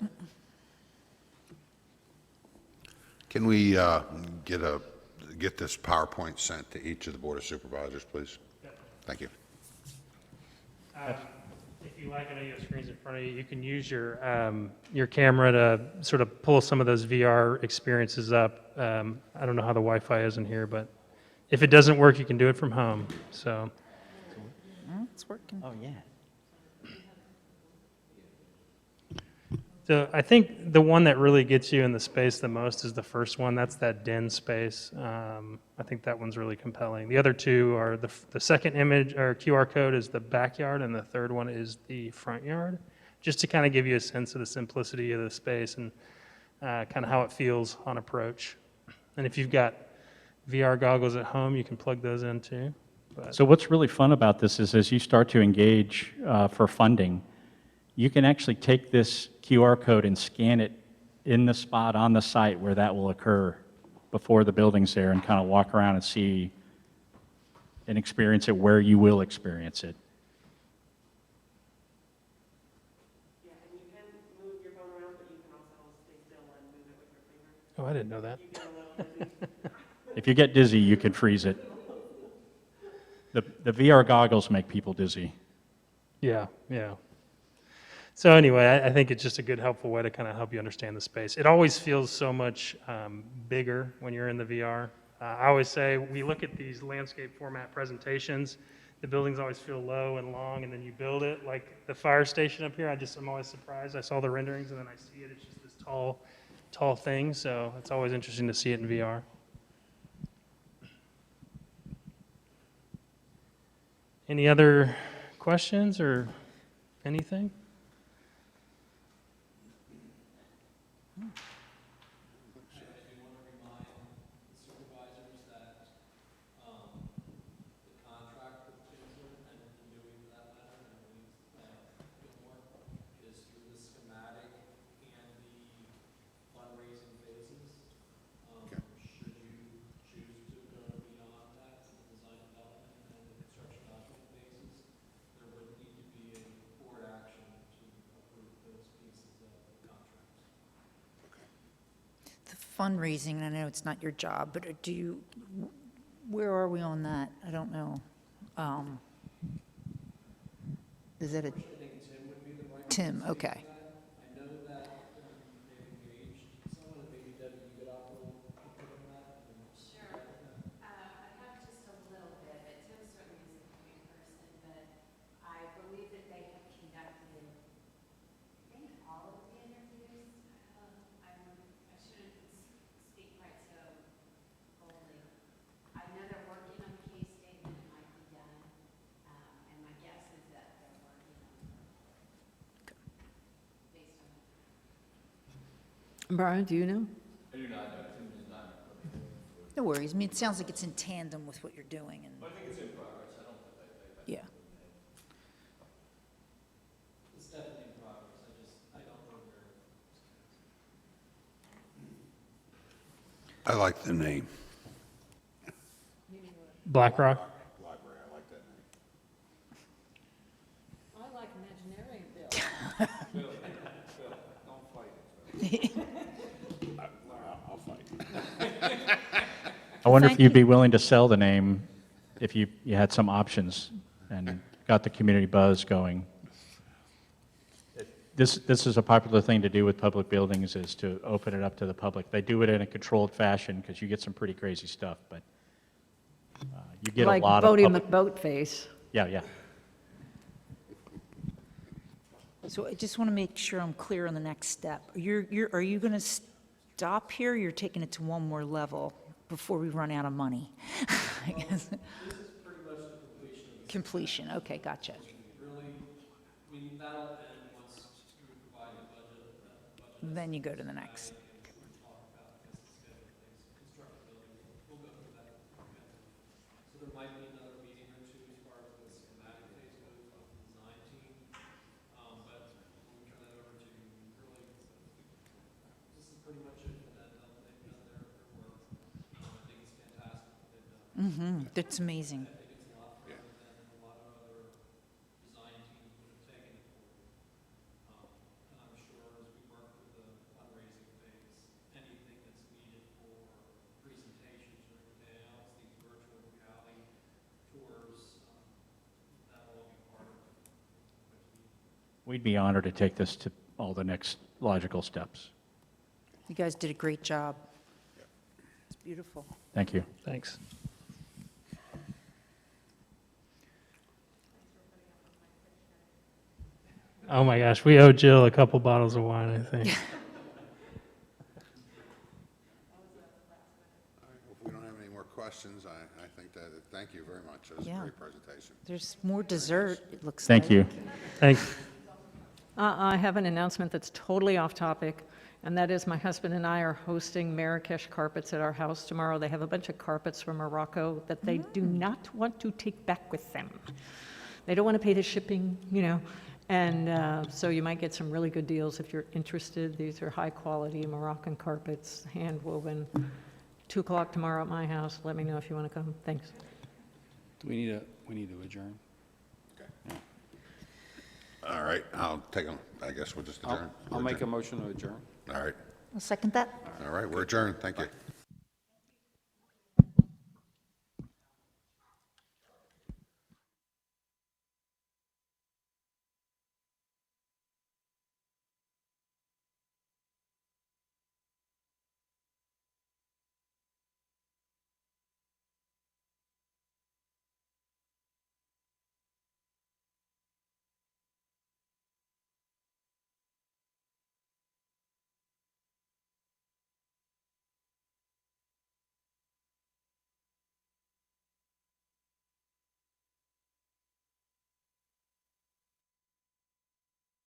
Can we get this PowerPoint sent to each of the Board of Supervisors, please? Thank you. If you like, I know you have screens in front of you, you can use your camera to sort of pull some of those VR experiences up. I don't know how the Wi-Fi is in here, but if it doesn't work, you can do it from home, so. It's working. Oh, yeah. So I think the one that really gets you in the space the most is the first one. That's that den space. I think that one's really compelling. The other two are the second image or QR code is the backyard, and the third one is the front yard, just to kind of give you a sense of the simplicity of the space and kind of how it feels on approach. And if you've got VR goggles at home, you can plug those in too. But So what's really fun about this is as you start to engage for funding, you can actually take this QR code and scan it in the spot on the site where that will occur before the building's there and kind of walk around and see and experience it where you will experience it. Yeah, and you can move your phone around, but you can also stay still and move it with your finger. oh, I didn't know that. You get a little dizzy. If you get dizzy, you can freeze it. The VR goggles make people dizzy. Yeah, yeah. So anyway, I think it's just a good, helpful way to kind of help you understand the space. It always feels so much bigger when you're in the VR. I always say, we look at these landscape format presentations, the buildings always feel low and long, and then you build it, like the fire station up here, I'm always surprised. I saw the renderings, and then I see it, it's just this tall thing, so it's always interesting to see it in VR. Any other questions or anything? Is through the schematic and the fundraising phases. Should you choose to go beyond that to the design development and the construction document phases, there would need to be a board action to approve those pieces of the contract. The fundraising, and I know it's not your job, but where are we on that? I don't know. Is it a? I think Tim would be the right. Tim, okay. I know that they've engaged someone, and maybe Debbie, you could offer a little input on that. Sure. I have just a little bit, but Tim certainly is the point person, but I believe that they have conducted, I think, all of the interviews. I shouldn't speak quite so boldly. I know they're working on the case statement, it might be done, and my guess is that they're working on the report based on the. Brian, do you know? No worries. I mean, it sounds like it's in tandem with what you're doing. And I think it's in progress. Yeah. It's definitely in progress, I don't know where. I like the name. BlackRock? Library, I like that name. I like Imaginarium Bill. I'll fight. I wonder if Thank you'd you. be willing to sell the name if you had some options and got the community buzz going. This is a popular thing to do with public buildings, is to open it up to the public. They do it in a controlled fashion because you get some pretty crazy stuff, but you get Like a lot of Bodie public. McBoatface. Yeah. So I just want to make sure I'm clear on the next step. Are you going to stop here? Or you're taking it to one more level before we run out of money? I guess. This is pretty much the completion of the. Completion. Okay, gotcha. Really, I mean, that'll end once we provide a budget. Then you go to the next. And talk about, I guess, the schedule of things, construct the building, we'll go through that together. So there might be another meeting or two as far as the schematic phase goes with the design team. But when we turn that over to really, this is pretty much it for that. They've done their work. I think it's fantastic what they've done. That's amazing. I think it's a lot further than a lot of other design teams would have taken it forward. And I'm sure as we work with the fundraising phase, anything that's needed for we'd be honored to take this to all the next logical steps. You guys did a great job. It's beautiful. Thank you. Thanks. Oh my gosh, we owe Jill a couple bottles of wine, I think. If we don't have any more questions, I think that, thank you very much. It was a Yeah. great presentation. There's more dessert, it looks like. Thank you. Thanks. I have an announcement that's totally off topic, and that is my husband and I are hosting Marrakesh carpets at our house tomorrow. They have a bunch of carpets from Morocco that they do not want to take back with them. They don't want to pay the shipping, you know, and so you might get some really good deals if you're interested. These are high-quality Moroccan carpets, hand-woven. 2 o'clock tomorrow at my house. Let me know if you want to come. Thanks. Do we need to adjourn? All right, I'll take them. I guess we'll just adjourn. I'll make a motion to adjourn. All right, I'll second that. all right, we're adjourned. Thank you.